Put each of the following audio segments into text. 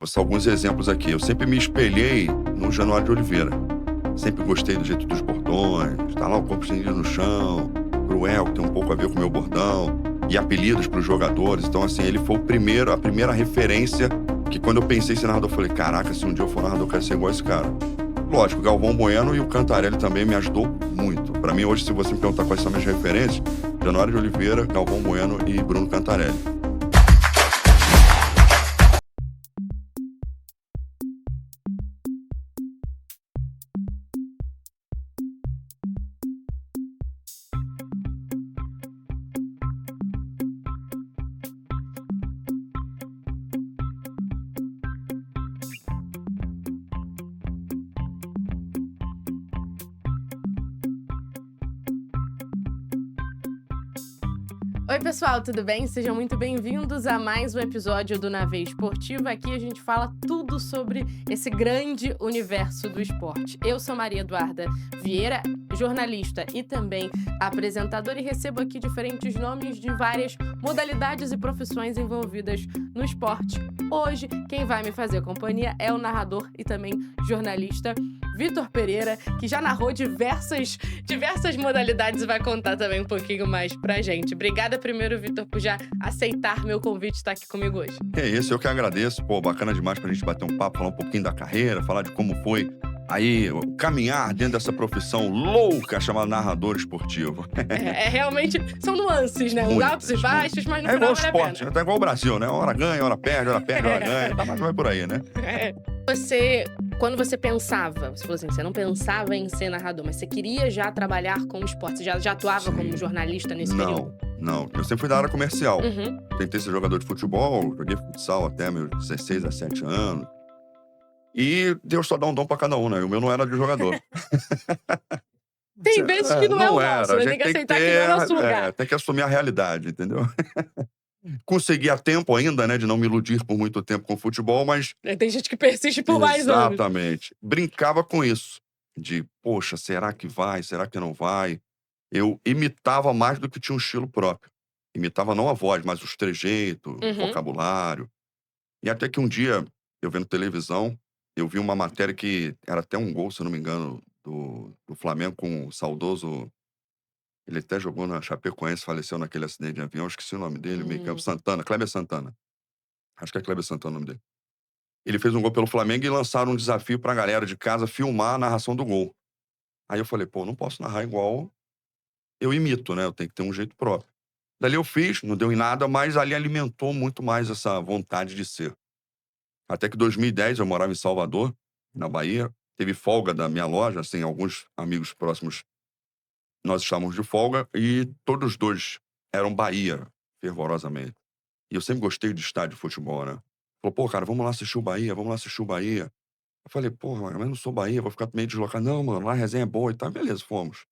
Vou citar alguns exemplos aqui. Eu sempre me espelhei no Januário de Oliveira. Sempre gostei do jeito dos bordões, tá lá o corpo estendido no chão, cruel, que tem um pouco a ver com o meu bordão, e apelidos para os jogadores. Então, assim, ele foi a primeira referência que quando eu pensei em ser narrador, eu falei, caraca, se um dia eu for narrador, eu quero ser igual a esse cara. Lógico, o Galvão Bueno e o Cantarelli também me ajudou muito. Para mim, hoje, se você me perguntar quais são minhas referências, Januário de Oliveira, Galvão Bueno e Bruno Cantarelli. Oi, pessoal, tudo bem? Sejam muito bem-vindos a mais um episódio do Na Veia Esportiva. Aqui a gente fala tudo sobre esse grande universo do esporte. Eu sou Maria Eduarda Vieira, jornalista e também apresentadora, e recebo aqui diferentes nomes de várias modalidades e profissões envolvidas no esporte. Hoje, quem vai me fazer companhia é o narrador e também jornalista Vitor Pereira, que já narrou diversas modalidades e vai contar também um pouquinho mais pra gente. Obrigada primeiro, Vitor, por já aceitar meu convite e estar aqui comigo hoje. É isso, eu que agradeço. Pô, bacana demais pra gente bater um papo, falar um pouquinho da carreira, falar de como foi aí caminhar dentro dessa profissão louca chamada narrador esportivo. Realmente, são nuances, né? Os altos e baixos, mas no É final igual vale a esporte, pena. né? Tá igual o Brasil, né? Hora ganha, hora perde, hora perde, hora ganha. Tá mais ou menos por aí, né? Quando você pensava, você falou assim, você não pensava em ser narrador, mas você queria já trabalhar com esporte, você já atuava como jornalista nesse período? Não. Eu sempre fui da área comercial. Uhum. Tentei ser jogador de futebol, joguei futsal até meus 16, 17 anos. E Deus só dá um dom pra cada um, né? O meu não era de jogador. Tem vezes que não é o nosso, era. A né? gente Tem que tem que aceitar que não é nosso lugar. tem que assumir a realidade, entendeu? Consegui a tempo ainda, né, de não me iludir por muito tempo com o futebol, mas Tem gente que persiste por mais anos. exatamente. Brincava com isso, de, poxa, será que vai? Será que não vai? Eu imitava mais do que tinha um estilo próprio. Imitava não a voz, mas os trejeitos, o Uhum. vocabulário. E até que um dia, eu vendo televisão, eu vi uma matéria que era até um gol, se eu não me engano, do Flamengo com o saudoso. Ele até jogou na Chapecoense, faleceu naquele acidente de avião, esqueci o nome dele, o meio-campo, Santana, Kleber Santana. Acho que é Kleber Santana o nome dele. Ele fez um gol pelo Flamengo e lançaram um desafio pra galera de casa filmar a narração do gol. Aí eu falei: "Pô, não posso narrar igual eu imito, né, eu tenho que ter um jeito próprio". Dali eu fiz, não deu em nada, mas ali alimentou muito mais essa vontade de ser. Até que 2010 eu morava em Salvador, na Bahia, teve folga da minha loja, assim, alguns amigos próximos, nós estávamos de folga e todos os 2 eram Bahia, fervorosamente. E eu sempre gostei de estádio de futebol, né. Falou: "Pô, cara, vamos lá assistir o Bahia, vamos lá assistir o Bahia". Eu falei: "Porra, mas eu não sou Bahia, vou ficar meio deslocado". "Não, mano, lá a resenha é boa e tal". Beleza, fomos.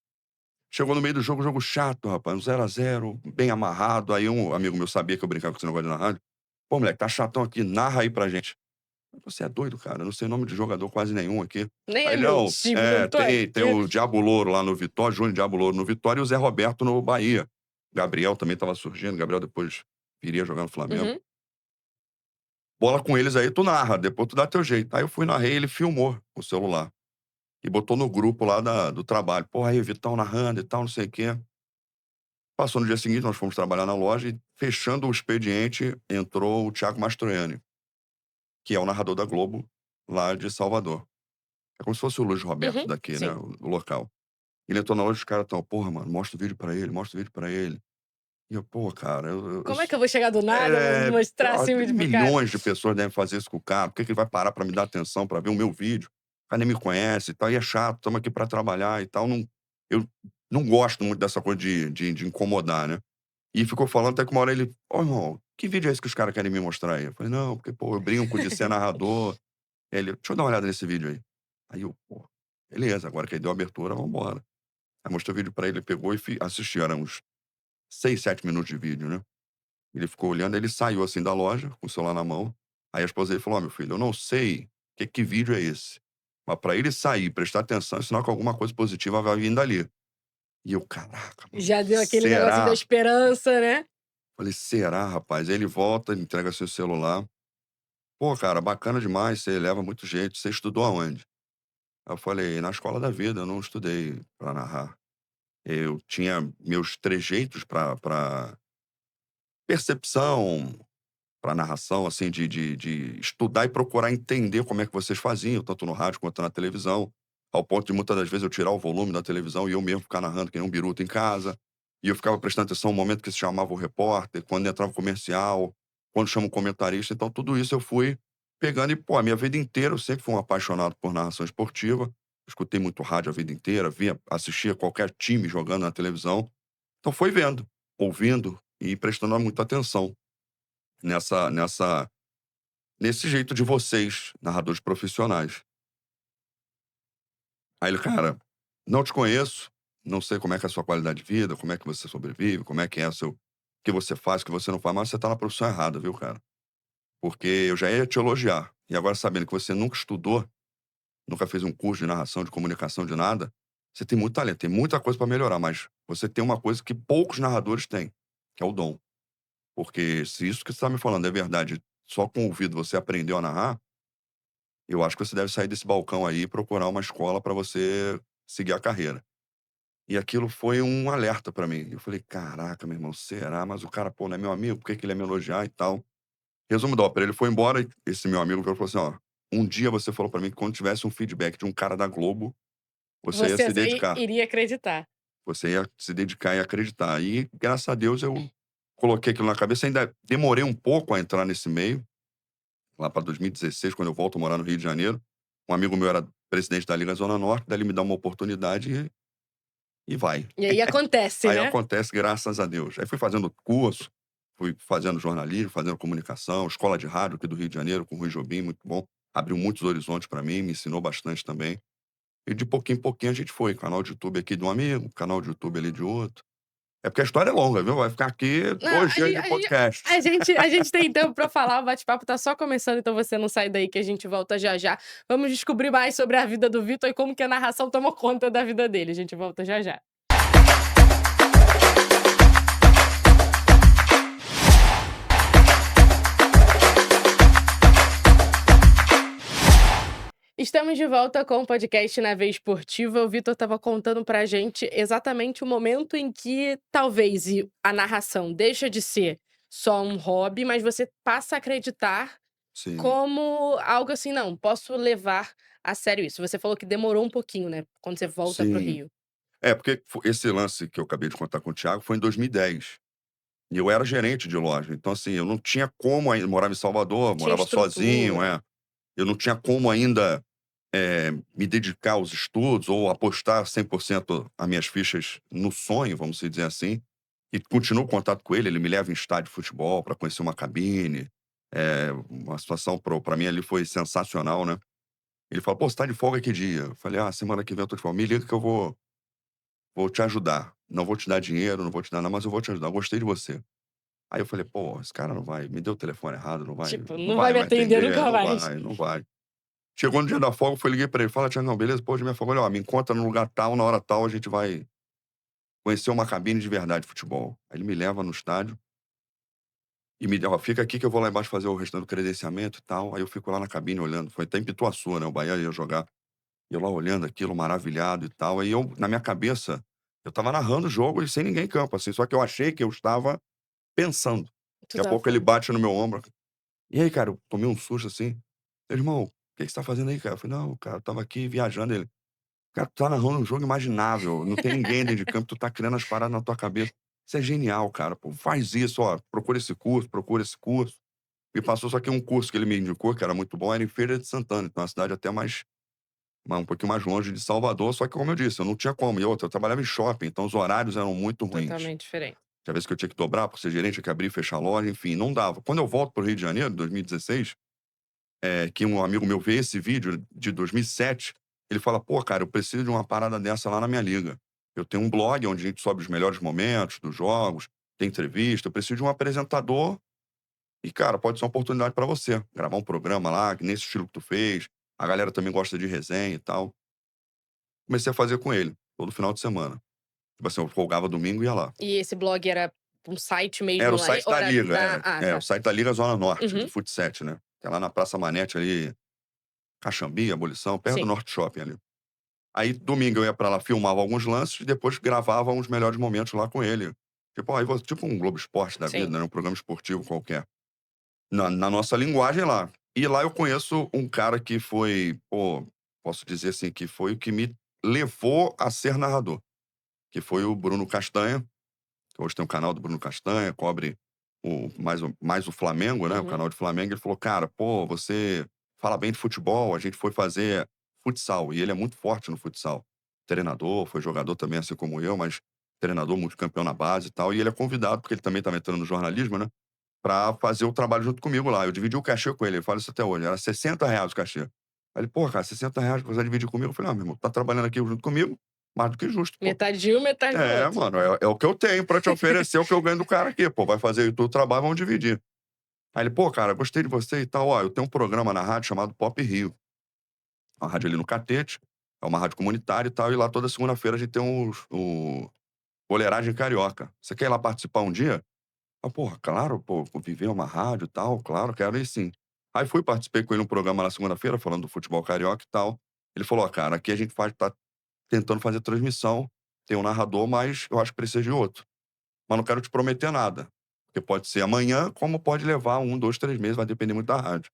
Chegou no meio do jogo, jogo chato, rapaz, um 0 a 0 bem amarrado. Aí um amigo meu sabia que eu brincava com esse negócio de narrar. "Pô, moleque, tá chatão aqui, narra aí pra gente". "Você é doido, cara? Eu não sei nome de jogador quase nenhum aqui". Nem Aí é ele: meu "Não, time, não tô tem aqui. o Diabo Louro lá no Vitória, Júnior Diabo Louro no Vitória e o Zé Roberto no Bahia". Gabriel também estava surgindo, Gabriel depois viria jogar no Flamengo. Uhum. "Bola com eles aí, tu narra, depois tu dá teu jeito". Aí eu fui, narrei, ele filmou com o celular e botou no grupo lá do trabalho. "Porra, aí, Vitão narrando e tal, não sei o quê". Passou no dia seguinte, nós fomos trabalhar na loja e, fechando o expediente, entrou o Thiago Mastroianni, que é o narrador da Globo, lá de Salvador. É como se fosse o Luiz Roberto Uhum. daqui, né, Sim. o local. Ele entrou na loja e os caras estão: "Porra, mano, mostra o vídeo pra ele, mostra o vídeo pra ele". E eu: "Pô, cara, eu Como é que eu vou chegar do nada, mostrar ó, assim o tem vídeo pro cara? milhões de pessoas devem fazer isso com o cara, por que que ele vai parar pra me dar atenção pra ver o meu vídeo? O cara nem me conhece e tal, e é chato, estamos aqui pra trabalhar e tal". Eu não gosto muito dessa coisa de incomodar, né. E ficou falando até que uma hora ele: "Ô, irmão, que vídeo é esse que os caras querem me mostrar aí?". Eu falei: "Não, porque, pô, eu brinco de ser narrador". Ele: "Deixa eu dar uma olhada nesse vídeo aí". Aí eu: "Pô, beleza, agora que ele deu a abertura, vamos embora". Aí mostrei o vídeo pra ele, ele pegou e assistiu, eram uns 6, 7 minutos de vídeo, né. Ele ficou olhando, aí ele saiu, assim, da loja, com o celular na mão. Aí a esposa dele falou: "Ó, meu filho, eu não sei que vídeo é esse, mas pra ele sair, prestar atenção, é sinal que alguma coisa positiva vai vir dali". E eu: "Caraca, mano, Já deu aquele negocinho da será?". esperança, né? Falei: "Será, rapaz?". Aí ele volta, ele entrega seu celular. "Pô, cara, bacana demais, você leva muito jeito, você estudou aonde?" Aí eu falei: "Na escola da vida, eu não estudei pra narrar. Eu tinha meus trejeitos pra percepção, pra narração, assim, de estudar e procurar entender como é que vocês faziam, tanto no rádio quanto na televisão, ao ponto de muitas das vezes eu tirar o volume da televisão e eu mesmo ficar narrando que nem um biruta em casa. E eu ficava prestando atenção no momento que se chamava o repórter, quando entrava o comercial, quando chama o comentarista. Então tudo isso eu fui pegando e, pô, a minha vida inteira eu sempre fui um apaixonado por narração esportiva. Escutei muito rádio a vida inteira, via, assistia qualquer time jogando na televisão. Então foi vendo, ouvindo e prestando muita atenção nessa nesse jeito de vocês, narradores profissionais. Aí ele: "Cara, não te conheço, não sei como é que é a sua qualidade de vida, como é que você sobrevive, como é que é o seu o que você faz, o que você não faz, mas você tá na profissão errada, viu, cara. Porque eu já ia te elogiar, e agora sabendo que você nunca estudou, nunca fez um curso de narração, de comunicação, de nada, você tem muito talento, tem muita coisa pra melhorar, mas você tem uma coisa que poucos narradores têm, que é o dom. Porque se isso que você tá me falando é verdade, só com o ouvido você aprendeu a narrar, eu acho que você deve sair desse balcão aí e procurar uma escola pra você seguir a carreira." E aquilo foi um alerta pra mim. Eu falei: "Caraca, meu irmão, será? Mas o cara, pô, não é meu amigo, por que que ele ia me elogiar e tal?" Resumo da ópera, ele foi embora e esse meu amigo virou e falou assim: "Ó, um dia você falou pra mim que quando tivesse um feedback de um cara da Globo, você ia Você se assim dedicar. iria acreditar. Você ia se dedicar e acreditar." E, graças a Deus, eu coloquei aquilo na cabeça. Ainda demorei um pouco a entrar nesse meio, lá pra 2016, quando eu volto a morar no Rio de Janeiro. Um amigo meu era presidente da Liga Zona Norte, daí ele me dá uma oportunidade e vai. E aí acontece, Aí né? acontece, graças a Deus. Aí fui fazendo curso, fui fazendo jornalismo, fazendo comunicação, escola de rádio aqui do Rio de Janeiro, com o Rui Jobim, muito bom. Abriu muitos horizontes pra mim, me ensinou bastante também. E de pouquinho em pouquinho a gente foi. Canal de YouTube aqui de um amigo, canal de YouTube ali de outro. É porque a história é longa, viu? Vai ficar aqui Não, 2 a dias gen de a gen podcast. a gente tem tempo pra falar, o bate-papo tá só começando, então você não sai daí que a gente volta já já. Vamos descobrir mais sobre a vida do Vitor e como que a narração tomou conta da vida dele. A gente volta já já. Estamos de volta com o podcast Na Veia Esportiva. O Vitor estava contando pra gente exatamente o momento em que talvez a narração deixa de ser só um hobby, mas você passa a acreditar Sim, como algo assim: "Não, posso levar a sério isso". Você falou que demorou um pouquinho, né, quando você volta para o sim. Rio. É, porque esse lance que eu acabei de contar com o Thiago foi em 2010. E 10. E eu era gerente de loja. Então, assim, eu não tinha como ainda. Morava em Salvador, Tinha morava sozinho, estrutura. é. Eu não tinha como ainda me dedicar aos estudos ou apostar 100% as minhas fichas no sonho, vamos dizer assim. E continuo contato com ele, ele me leva em estádio de futebol para conhecer uma cabine. Uma situação para mim ali foi sensacional, né. Ele fala: "Pô, você tá de folga que dia?" Eu falei: "Ah, semana que vem eu tô de folga. Me liga que eu vou te ajudar. Não vou te dar dinheiro, não vou te dar nada, mas eu vou te ajudar. Eu gostei de você." Aí eu falei: "Pô, esse cara não vai me deu o telefone errado, não vai Tipo, não não vai vai me vai atender atender, nunca não mais. vai, não vai." Chegou no dia da folga, eu liguei pra ele: "Fala, Tiagão, beleza? Pô, hoje é minha folga. Olha, ó, me encontra no lugar tal, na hora tal, a gente vai conhecer uma cabine de verdade de futebol." Aí ele me leva no estádio e me deu: "Ó, fica aqui que eu vou lá embaixo fazer o restante do credenciamento e tal." Aí eu fico lá na cabine olhando, foi até em Pituaçu, né, o Bahia ia jogar. E eu lá olhando aquilo, maravilhado e tal. Aí eu, na minha cabeça, eu estava narrando o jogo e sem ninguém em campo, assim, só que eu achei que eu estava pensando. Tu Daqui a estava pouco ele falando. bate no meu ombro: "E aí, cara?" Eu tomei um susto assim. "Irmão, o que que você tá fazendo aí, cara?" Eu falei: "Não, cara, eu estava aqui viajando." Ele: "Cara, tu tá narrando um jogo imaginável, não tem ninguém dentro de campo, tu tá criando as paradas na tua cabeça. Isso é genial, cara, pô, faz isso, ó, procura esse curso, procura esse curso." Me passou só que um curso que ele me indicou, que era muito bom, era em Feira de Santana, então é uma cidade até um pouquinho mais longe de Salvador, só que como eu disse, eu não tinha como. E outra, eu trabalhava em shopping, então os horários eram muito ruins. Totalmente diferente. Tinha vezes que eu tinha que dobrar por ser gerente, tinha que abrir e fechar a loja, enfim, não dava. Quando eu volto para o Rio de Janeiro, em 2016, que um amigo meu vê esse vídeo de 2007, ele fala: "Pô, cara, eu preciso de uma parada dessa lá na minha liga. Eu tenho um blog onde a gente sobe os melhores momentos dos jogos, tem entrevista, eu preciso de um apresentador e, cara, pode ser uma oportunidade para você, gravar um programa lá, nesse estilo que tu fez. A galera também gosta de resenha e tal." Comecei a fazer com ele, todo final de semana. Tipo assim, eu folgava domingo e ia lá. E esse blog era um site Era mesmo o lá site ou da era Liga, da o tá. site da Liga Zona Norte, de Uhum. fut7, né. que é lá na Praça Manete ali, Caxambi, Abolição, perto do Sim, Norte Shopping ali. Aí domingo eu ia pra lá, filmava alguns lances e depois gravava uns melhores momentos lá com ele. Tipo, aí tipo um Globo Esporte da vida, sim. né, um programa esportivo qualquer. Na nossa linguagem lá. E lá eu conheço um cara que foi, pô, posso dizer assim, que foi o que me levou a ser narrador, que foi o Bruno Castanha, que hoje tem um canal do Bruno Castanha, cobre mais o Flamengo, né, o Uhum. canal de Flamengo. Ele falou: "Cara, pô, você fala bem de futebol, a gente foi fazer futsal", e ele é muito forte no futsal. Treinador, foi jogador também, assim como eu, mas treinador multicampeão na base e tal, e ele é convidado, porque ele também estava entrando no jornalismo, né, pra fazer o trabalho junto comigo lá. Eu dividi o cachê com ele, ele fala isso até hoje, era R$ 60 o cachê. Aí ele: "Pô, cara, R$ 60 pra você dividir comigo?" Eu falei: "Ah, meu irmão, tá trabalhando aqui junto comigo, mais do que justo, pô." Metade de um, metade do É, outro. mano, é o que eu tenho pra te oferecer, é o que eu ganho do cara aqui, pô, vai fazer tu o trabalho, vamos dividir. Aí ele: "Pô, cara, gostei de você e tal, ó, eu tenho um programa na rádio chamado Pop Rio, uma rádio ali no Catete, é uma rádio comunitária e tal, e lá toda segunda-feira a gente tem o Boleiragem Carioca. Você quer ir lá participar um dia?" Ah, porra, claro, pô, viver uma rádio e tal, claro, quero ir sim. Aí fui, participei com ele num programa na segunda-feira, falando do futebol carioca e tal. Ele falou: "Ó, cara, aqui a gente tá tentando fazer transmissão, tem um narrador, mas eu acho que precisa de outro. Mas não quero te prometer nada, porque pode ser amanhã, como pode levar 1, 2, 3 meses, vai depender muito da rádio."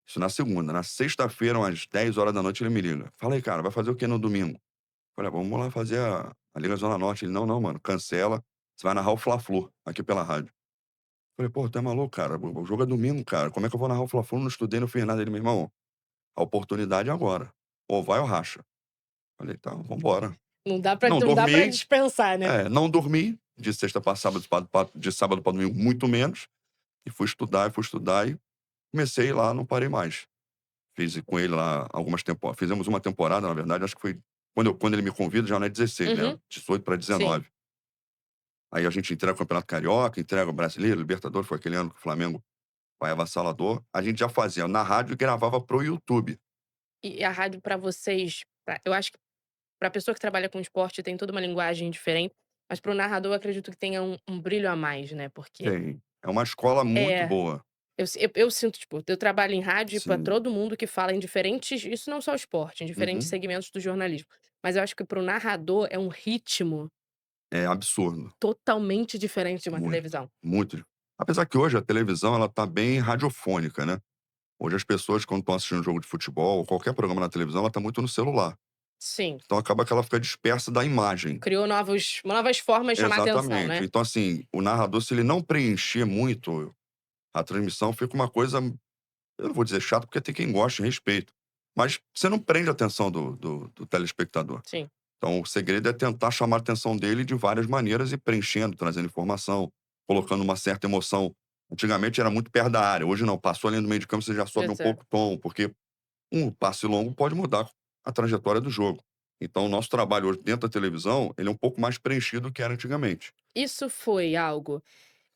Isso na segunda. Na sexta-feira, umas 10 horas da noite, ele me liga: "Fala aí, cara, vai fazer o quê no domingo?" Falei: "Ah, vamos lá fazer a Liga Zona Norte." Ele: "Não, não, mano, cancela, você vai narrar o Fla-Flu aqui pela rádio." Falei: "Pô, tu é maluco, cara? O jogo é domingo, cara. Como é que eu vou narrar o Fla-Flu? Não estudei, não fiz nada." Ele: "Meu irmão, a oportunidade é agora. Ou vai ou racha." Falei: "Tá, vamos embora." Não Não dá pra dormi, dispensar, né. não dormi, de sexta pra sábado, de sábado pra domingo, muito menos, e fui estudar e comecei lá, não parei mais. Fiz com ele lá algumas temporadas, fizemos uma temporada, na verdade, acho que foi quando ele me convida, já não é 16, né, Uhum. 18 pra Sim. 19. Aí a gente entrega o Campeonato Carioca, entrega o Brasileiro, Libertadores, foi aquele ano que o Flamengo vai avassalador. A gente já fazia na rádio e gravava para o YouTube. E a rádio pra vocês, eu acho que pra pessoa que trabalha com esporte tem toda uma linguagem diferente, mas para o narrador eu acredito que tenha um brilho a mais, né, porque Tem. É uma escola muito é, boa. eu sinto, tipo, eu trabalho em rádio e pra Sim. todo mundo que fala em diferentes, isso não só o esporte, em diferentes Uhum. segmentos do jornalismo, mas eu acho que para o narrador é um ritmo É absurdo. totalmente diferente de uma Muito, televisão. muito. Apesar que hoje a televisão, ela tá bem radiofônica, né. Hoje as pessoas, quando estão assistindo um jogo de futebol ou qualquer programa na televisão, ela tá muito no celular. Sim, Então acaba que ela fica dispersa da imagem. criou novas formas de chamar atenção, Exatamente. né. Então, assim, o narrador, se ele não preencher muito a transmissão, fica uma coisa, eu não vou dizer chato, porque tem quem gosta e respeito, mas você não prende a atenção do telespectador. Sim, Então o segredo é tentar chamar a atenção dele de várias maneiras e preenchendo, trazendo informação, colocando uma certa emoção. Antigamente era muito perto da área, hoje não, passou ali no meio de campo, você já sobe um exato. pouco o tom, porque um passe longo pode mudar a trajetória do jogo. Então o nosso trabalho hoje dentro da televisão, ele é um pouco mais preenchido do que era antigamente. Isso foi algo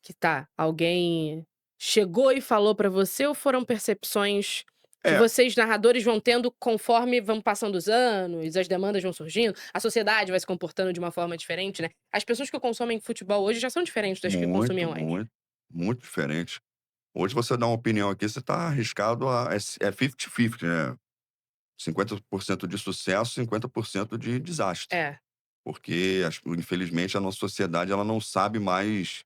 que alguém chegou e falou pra você ou foram percepções que É, vocês narradores vão tendo conforme vão passando os anos, as demandas vão surgindo, a sociedade vai se comportando de uma forma diferente, né. As pessoas que consomem futebol hoje já são diferentes das que muito, consumiam antes. muito, muito diferente. Hoje você dá uma opinião aqui, você está arriscado a é 50-50, né, 50% de sucesso, 50% de desastre. É, Porque infelizmente a nossa sociedade, ela não sabe mais,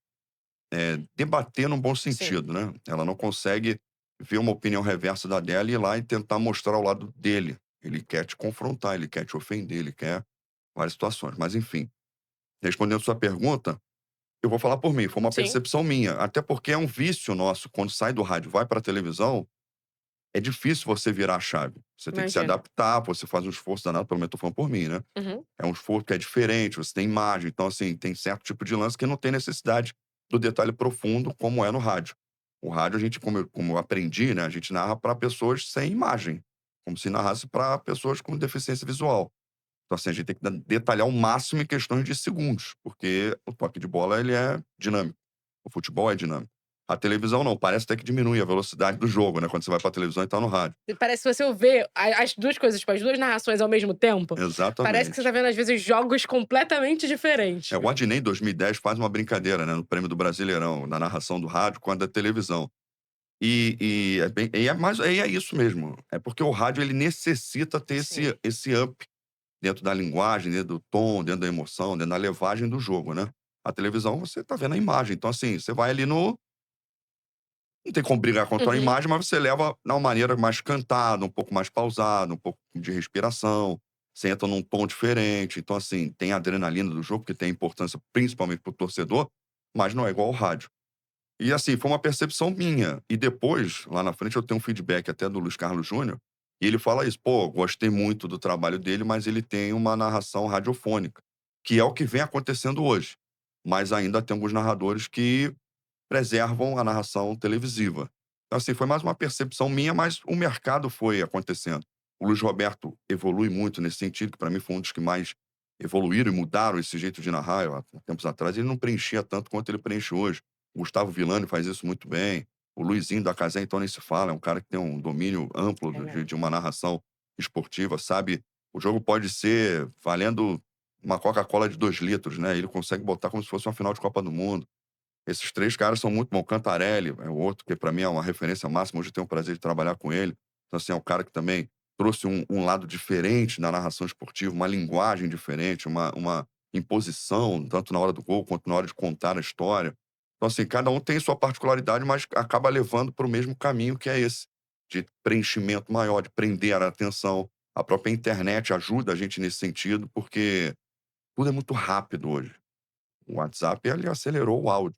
debater num bom sim. sentido, né. Ela não consegue ver uma opinião reversa da dela e ir lá e tentar mostrar o lado dele. Ele quer te confrontar, ele quer te ofender, ele quer várias situações. Mas enfim, respondendo sua pergunta, eu vou falar por mim, foi uma Sim, percepção minha, até porque é um vício nosso, quando sai do rádio vai pra televisão, é difícil você virar a chave. Você tem que se imagino. adaptar, você faz um esforço danado, pelo menos tô falando por mim, né. Uhum. É um esforço que é diferente, você tem imagem, então, assim, tem certo tipo de lance que não tem necessidade do detalhe profundo como é no rádio. O rádio a gente, como eu aprendi, né, a gente narra para pessoas sem imagem, como se narrasse para pessoas com deficiência visual. Então, assim, a gente tem que detalhar o máximo em questões de segundos, porque o toque de bola, ele é dinâmico, o futebol é dinâmico. A televisão não, parece até que diminui a velocidade do jogo, né, quando você vai pra televisão e tá no rádio. E parece que você vê as 2 coisas, tipo, as 2 narrações ao mesmo tempo, parece que você tá Exatamente. vendo, às vezes, jogos completamente diferentes. O Adnet, em 2010, faz uma brincadeira, né, no prêmio do Brasileirão, na narração do rádio com a da televisão. E é isso mesmo, é porque o rádio ele necessita ter Sim. esse up dentro da linguagem, dentro do tom, dentro da emoção, dentro da levagem do jogo, né. A televisão você tá vendo a imagem, então assim, você vai ali no não tem como brigar contra a Uhum. imagem, mas você leva de uma maneira mais cantada, um pouco mais pausada, um pouco de respiração, você entra num tom diferente, então assim, tem a adrenalina do jogo, que tem importância principalmente para o torcedor, mas não é igual ao rádio. E assim, foi uma percepção minha. E depois, lá na frente, eu tenho um feedback até do Luiz Carlos Júnior, e ele fala isso: "Pô, gostei muito do trabalho dele, mas ele tem uma narração radiofônica", que é o que vem acontecendo hoje. Mas ainda tem alguns narradores que preservam a narração televisiva. Então, assim, foi mais uma percepção minha, mas o mercado foi acontecendo. O Luiz Roberto evolui muito nesse sentido, que para mim foi um dos que mais evoluíram e mudaram esse jeito de narrar. Há tempos atrás ele não preenchia tanto quanto ele preenche hoje. O Gustavo Villani faz isso muito bem. O Luizinho da Casé, então nem se fala, é um cara que tem um domínio amplo de Verdade. uma narração esportiva, sabe? O jogo pode ser valendo uma Coca-Cola de 2 litros, né? Ele consegue botar como se fosse uma final de Copa do Mundo. Esses 3 caras são muito bom. Cantarelli é o outro que para mim é uma referência máxima, hoje eu tenho o prazer de trabalhar com ele. Então, assim, é um cara que também trouxe um lado diferente na narração esportiva, uma linguagem diferente, uma imposição, tanto na hora do gol quanto na hora de contar a história. Então, assim, cada um tem sua particularidade, mas acaba levando para o mesmo caminho que é esse, de preenchimento maior, de prender a atenção. A própria internet ajuda a gente nesse sentido, porque tudo é muito rápido hoje. O WhatsApp, ele acelerou o áudio.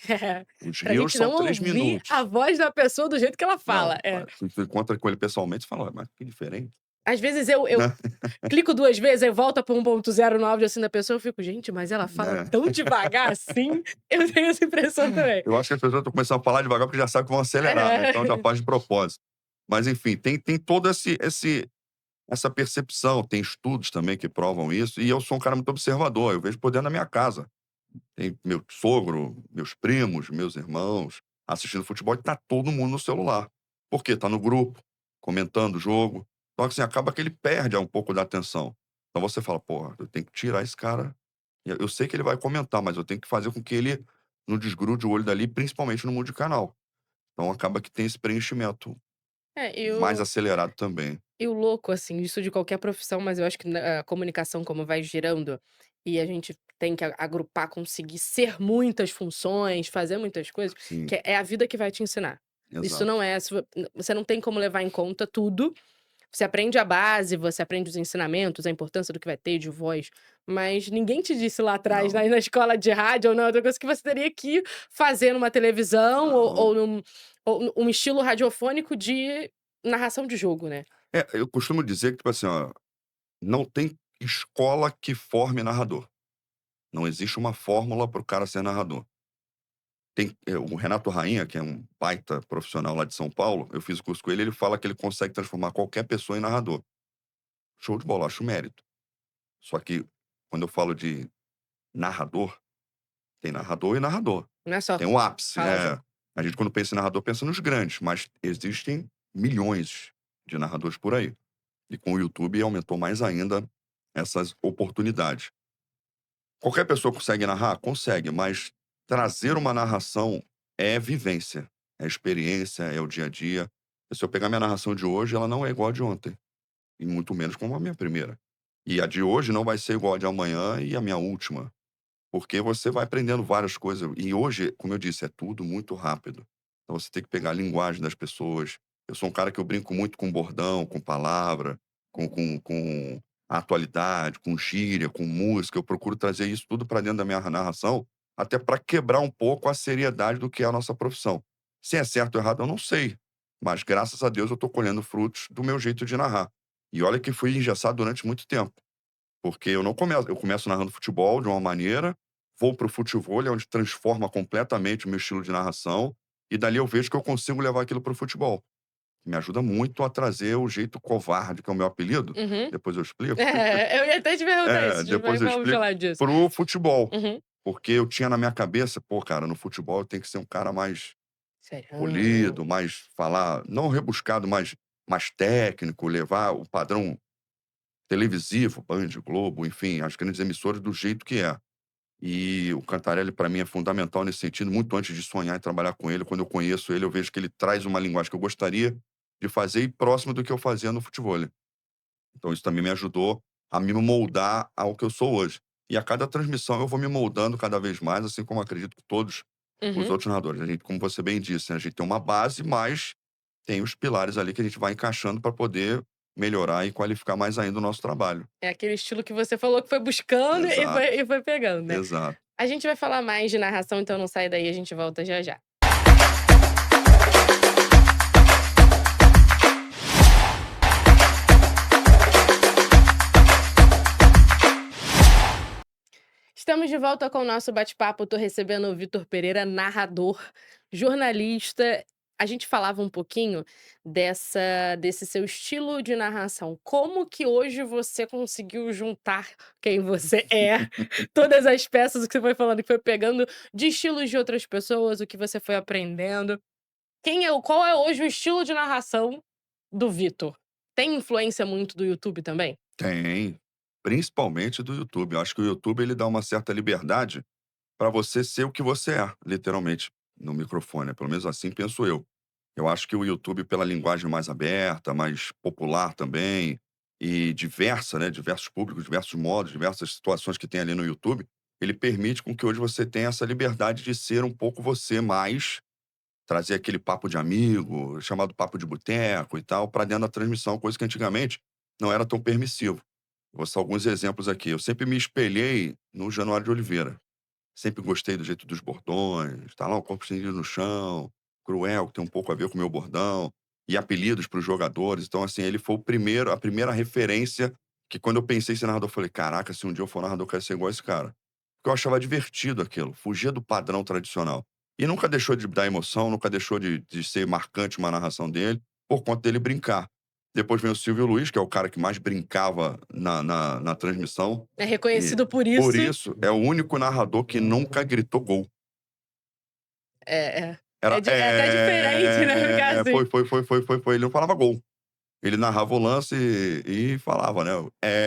É, Os pra reels gente não são 3 ouvir a minutos. voz da pessoa do jeito que ela Não, fala, é. tu encontra com ele pessoalmente, você fala: "Ué, mas que diferente", Às vezes eu né. clico 2 vezes, aí volta pra 1.0 no áudio, assim, da pessoa, eu fico: "Gente, mas ela fala Né. tão devagar assim?" Eu tenho essa impressão também. Eu acho que as pessoas estão começando a falar devagar, porque já sabem que vão acelerar, né, então já É. faz de propósito. Mas enfim, tem todo essa percepção, tem estudos também que provam isso, e eu sou um cara muito observador, eu vejo por dentro da minha casa. Tem meu sogro, meus primos, meus irmãos assistindo futebol e tá todo mundo no celular. Por quê? Tá no grupo, comentando o jogo. Então, assim, acaba que ele perde um pouco da atenção. Então você fala: "Porra, eu tenho que tirar esse cara". Eu sei que ele vai comentar, mas eu tenho que fazer com que ele não desgrude o olho dali, principalmente no mundo de canal. Então acaba que tem esse preenchimento É, mais acelerado também. e o louco, assim, isso de qualquer profissão, mas eu acho que a comunicação como vai girando, e a gente tem que agrupar, conseguir ser muitas funções, fazer muitas coisas, Sim, que é a vida que vai te ensinar. Isso exato. não é você não tem como levar em conta tudo. Você aprende a base, você aprende os ensinamentos, a importância do que vai ter de voz, mas ninguém te disse lá atrás, Não, na escola de rádio ou na outra coisa, que você teria que fazer numa televisão não. ou um estilo radiofônico de narração de jogo, né. É, eu costumo dizer que, tipo assim, ó, não tem escola que forme narrador. Não existe uma fórmula para o cara ser narrador. O Renato Rainha, que é um baita profissional lá de São Paulo, eu fiz o curso com ele, ele fala que ele consegue transformar qualquer pessoa em narrador. Show de bola, acho mérito. Só que quando eu falo de narrador, tem narrador e narrador. Não é só Tem o ápice, fala jogo. a gente quando pensa em narrador pensa nos grandes, mas existem milhões de narradores por aí. E com o YouTube aumentou mais ainda essas oportunidades. Qualquer pessoa consegue narrar? Consegue, mas trazer uma narração é vivência, é experiência, é o dia a dia. Se eu pegar minha narração de hoje, ela não é igual a de ontem, e muito menos como a minha primeira. E a de hoje não vai ser igual a de amanhã e a minha última, porque você vai aprendendo várias coisas. E hoje, como eu disse, é tudo muito rápido. Então você tem que pegar a linguagem das pessoas. Eu sou um cara que eu brinco muito com bordão, com palavra, com a atualidade, com gíria, com música. Eu procuro trazer isso tudo para dentro da minha narração, até para quebrar um pouco a seriedade do que é a nossa profissão. Se é certo ou errado, eu não sei. Mas graças a Deus eu estou colhendo frutos do meu jeito de narrar. E olha que fui engessado durante muito tempo. Porque eu começo narrando futebol de uma maneira, vou para o futevôlei, onde transforma completamente o meu estilo de narração, e dali eu vejo que eu consigo levar aquilo para o futebol. Me ajuda muito a trazer o jeito covarde, que é o meu apelido, Uhum. depois eu explico. É, eu ia até te perguntar isso, Depois mas eu vamos explico, falar disso. para o futebol. Uhum. Porque eu tinha na minha cabeça: "Pô, cara, no futebol eu tenho que ser um cara mais Sério? polido, mais falar não rebuscado, mas mais técnico, levar o padrão televisivo, Band, Globo, enfim, as grandes emissoras do jeito que é". E o Cantarelli, para mim, é fundamental nesse sentido, muito antes de sonhar em trabalhar com ele. Quando eu conheço ele, eu vejo que ele traz uma linguagem que eu gostaria de fazer e próximo do que eu fazia no futevôlei. Então isso também me ajudou a me moldar ao que eu sou hoje. E a cada transmissão eu vou me moldando cada vez mais, assim como acredito que todos os Uhum. outros narradores. A gente, como você bem disse, né, a gente tem uma base, mas tem os pilares ali que a gente vai encaixando para poder melhorar e qualificar mais ainda o nosso trabalho. É aquele estilo que você falou que foi buscando e Exato, foi pegando, né. exato. A gente vai falar mais de narração, então não sai daí, a gente volta já já. Estamos de volta com o nosso bate-papo. Tô recebendo o Vitor Pereira, narrador, jornalista. A gente falava um pouquinho desse seu estilo de narração. Como que hoje você conseguiu juntar quem você é, todas as peças que você foi falando, que foi pegando de estilos de outras pessoas, o que você foi aprendendo. Qual é hoje o estilo de narração do Vitor? Tem influência muito do YouTube também? Tem, principalmente do YouTube. Eu acho que o YouTube ele dá uma certa liberdade para você ser o que você é, literalmente, no microfone. Pelo menos assim penso eu. Eu acho que o YouTube, pela linguagem mais aberta, mais popular também, e diversa, né, diversos públicos, diversos modos, diversas situações que tem ali no YouTube, ele permite com que hoje você tenha essa liberdade de ser um pouco você mais, trazer aquele papo de amigo, chamado papo de boteco e tal, para dentro da transmissão, coisa que antigamente não era tão permissivo. Vou citar alguns exemplos aqui. Eu sempre me espelhei no Januário de Oliveira. Sempre gostei do jeito dos bordões, tá lá o corpo estendido no chão, cruel, que tem um pouco a ver com o meu bordão, e apelidos para os jogadores. Então, assim, ele foi a primeira referência que quando eu pensei em ser narrador, eu falei: "Caraca, se um dia eu for narrador, eu quero ser igual a esse cara". Porque eu achava divertido aquilo, fugia do padrão tradicional. E nunca deixou de dar emoção, nunca deixou de ser marcante uma narração dele, por conta dele brincar. Depois vem o Silvio Luiz, que é o cara que mais brincava na transmissão, É e reconhecido por por isso. isso é o único narrador que nunca gritou gol. É, é. Era É até diferente, né, ficar foi, assim. foi, foi, foi, foi, foi. Ele não falava gol. Ele narrava o lance e falava, né,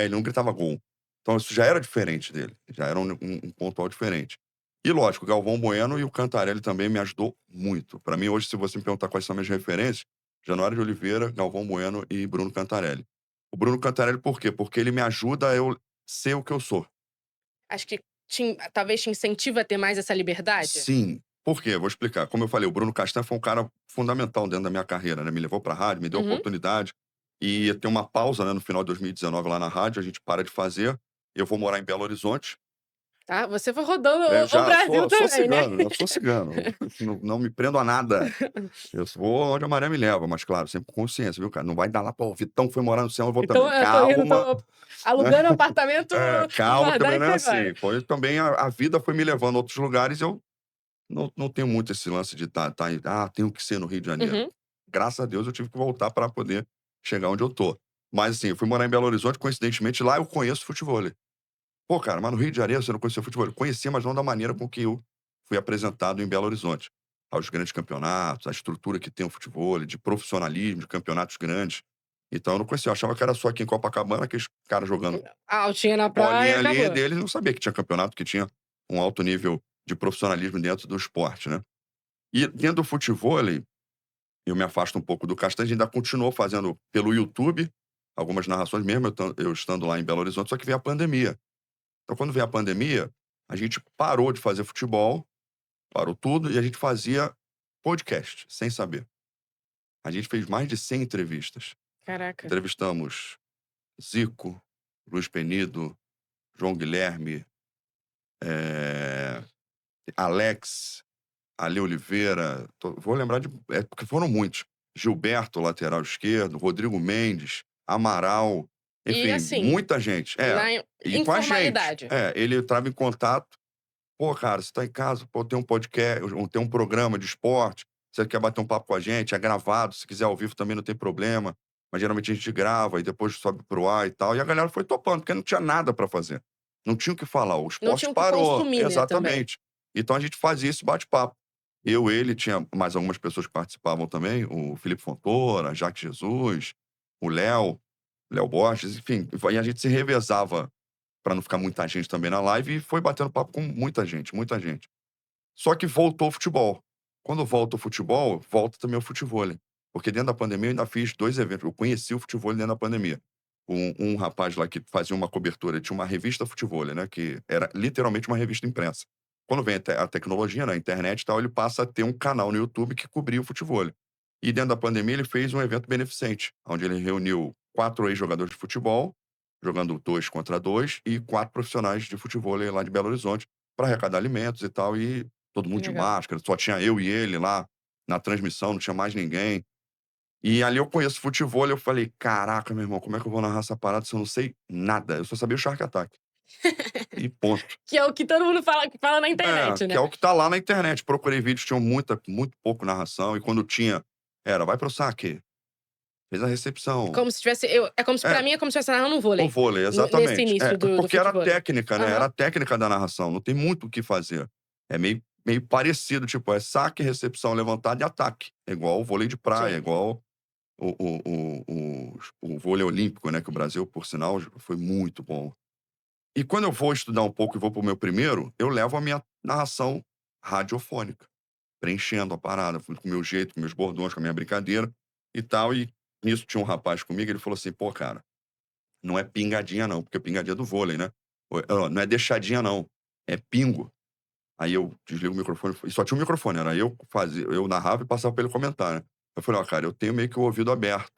ele não gritava gol. Então isso já era diferente dele, já era um pontual diferente. E lógico, o Galvão Bueno e o Cantarelli também me ajudou muito. Pra mim hoje, se você me perguntar quais são minhas referências, Januário de Oliveira, Galvão Bueno e Bruno Cantarelli. O Bruno Cantarelli por quê? Porque ele me ajuda a eu ser o que eu sou. Acho que talvez te incentiva a ter mais essa liberdade? Sim. Por quê? Vou explicar. Como eu falei, o Bruno Castanho foi um cara fundamental dentro da minha carreira, né, me levou pra rádio, me deu Uhum. oportunidade, e ia ter uma pausa, né, no final de 2019 lá na rádio, a gente para de fazer, eu vou morar em Belo Horizonte, Tá, você foi rodando o já Brasil sou também, né? cigano, eu sou cigano, não me prendo a nada, eu vou onde a maré me leva, mas claro, sempre com consciência, viu, cara, não vai dar lá: "Pô, o Vitão foi morar no céu, eu vou Então também". eu tô indo, Calma, tô alugando um apartamento no calma que também não é Nordeste assim, agora. foi também a vida foi me levando a outros lugares e eu não tenho muito esse lance de tenho que ser no Rio de Janeiro. Uhum. Graças a Deus eu tive que voltar para poder chegar onde eu tô. Mas assim, eu fui morar em Belo Horizonte, coincidentemente, lá eu conheço futevôlei. Pô, cara, mas no Rio de Janeiro você não conhecia futevôlei? Conhecia, mas não da maneira com que eu fui apresentado em Belo Horizonte. Aos grandes campeonatos, a estrutura que tem o futevôlei, de profissionalismo, de campeonatos grandes. Então eu não conhecia, eu achava que era só aqui em Copacabana, aqueles caras jogando Altinha na praia, bolinha ali acabou. deles, não sabia que tinha campeonato, que tinha um alto nível de profissionalismo dentro do esporte, né. E dentro do futevôlei, eu me afasto um pouco do Castanho, a gente ainda continuou fazendo pelo YouTube, algumas narrações mesmo eu estando lá em Belo Horizonte, só que veio a pandemia. Então quando veio a pandemia, a gente parou de fazer futebol, parou tudo, e a gente fazia podcast, sem saber. A gente fez mais de 100 entrevistas. Caraca. Entrevistamos Zico, Luiz Penido, João Guilherme, eh, Alex, Ale Oliveira, vou lembrar porque foram muitos. Gilberto, lateral esquerdo, Rodrigo Mendes, Amaral, E enfim, assim, muita gente. na E com a gente. informalidade. Ele entrava em contato: "Pô, cara, você tá em casa, pô, tem um podcast, ou tem um programa de esporte, você quer bater um papo com a gente, é gravado, se quiser ao vivo também não tem problema, mas geralmente a gente grava e depois sobe pro ar e tal". E a galera foi topando, porque não tinha nada pra fazer. Não tinha o que falar, o Não esporte tinham que parou. consumir, né, também. Exatamente. Então a gente fazia esse bate-papo. Eu, ele, tinha mais algumas pessoas que participavam também, o Felipe Fontoura, Jaque Jesus, o Léo Borges, enfim, e a gente se revezava pra não ficar muita gente também na live, e foi batendo papo com muita gente, muita gente. Só que voltou o futebol. Quando volta o futebol, volta também o futevôlei. Porque dentro da pandemia eu ainda fiz 2 eventos. Eu conheci o futevôlei dentro da pandemia. Um rapaz lá que fazia uma cobertura, tinha uma revista futevôlei, né, que era literalmente uma revista impressa. Quando vem a tecnologia, né, a internet e tal, ele passa a ter um canal no YouTube que cobria o futevôlei. E dentro da pandemia ele fez um evento beneficente, onde ele reuniu 4 ex-jogadores de futebol, jogando 2 contra 2, e 4 profissionais de futevôlei lá de Belo Horizonte, para arrecadar alimentos e tal, e todo Que mundo de legal. máscara, só tinha eu e ele lá na transmissão, não tinha mais ninguém. E ali eu conheço futevôlei, eu falei: "Caraca, meu irmão, como é que eu vou narrar essa parada se eu não sei nada?" Eu só sabia o Shark Attack, e ponto. Que é o que todo mundo fala na É, internet, que é né. o que tá lá na internet. Procurei vídeos, tinham muito pouco narração, e quando tinha, era: "Vai para o saque, fez a É recepção". como se tivesse é como se É, pra mim é como se estivesse narrando um o vôlei, vôlei, nesse exatamente. É, início do porque era futevôlei. técnica, né, era Aham, a técnica da narração, não tem muito o que fazer. É meio parecido, tipo, é saque, recepção, levantada e ataque. É igual o vôlei de praia, é sim. igual o vôlei olímpico, né, que o Brasil, por sinal, foi muito bom. E quando eu vou estudar um pouco e vou para o meu primeiro, eu levo a minha narração radiofônica, preenchendo a parada, fui com o meu jeito, com meus bordões, com a minha brincadeira e tal. E nisso tinha um rapaz comigo, ele falou assim: "Pô, cara, não é pingadinha não", porque pingadinha é do vôlei, né. Não é deixadinha não, é pingo". Aí eu desligo o microfone e só tinha um microfone, era eu narrava e passava pra ele comentar, né. Eu falei: "Ó, cara, eu tenho meio que o ouvido aberto".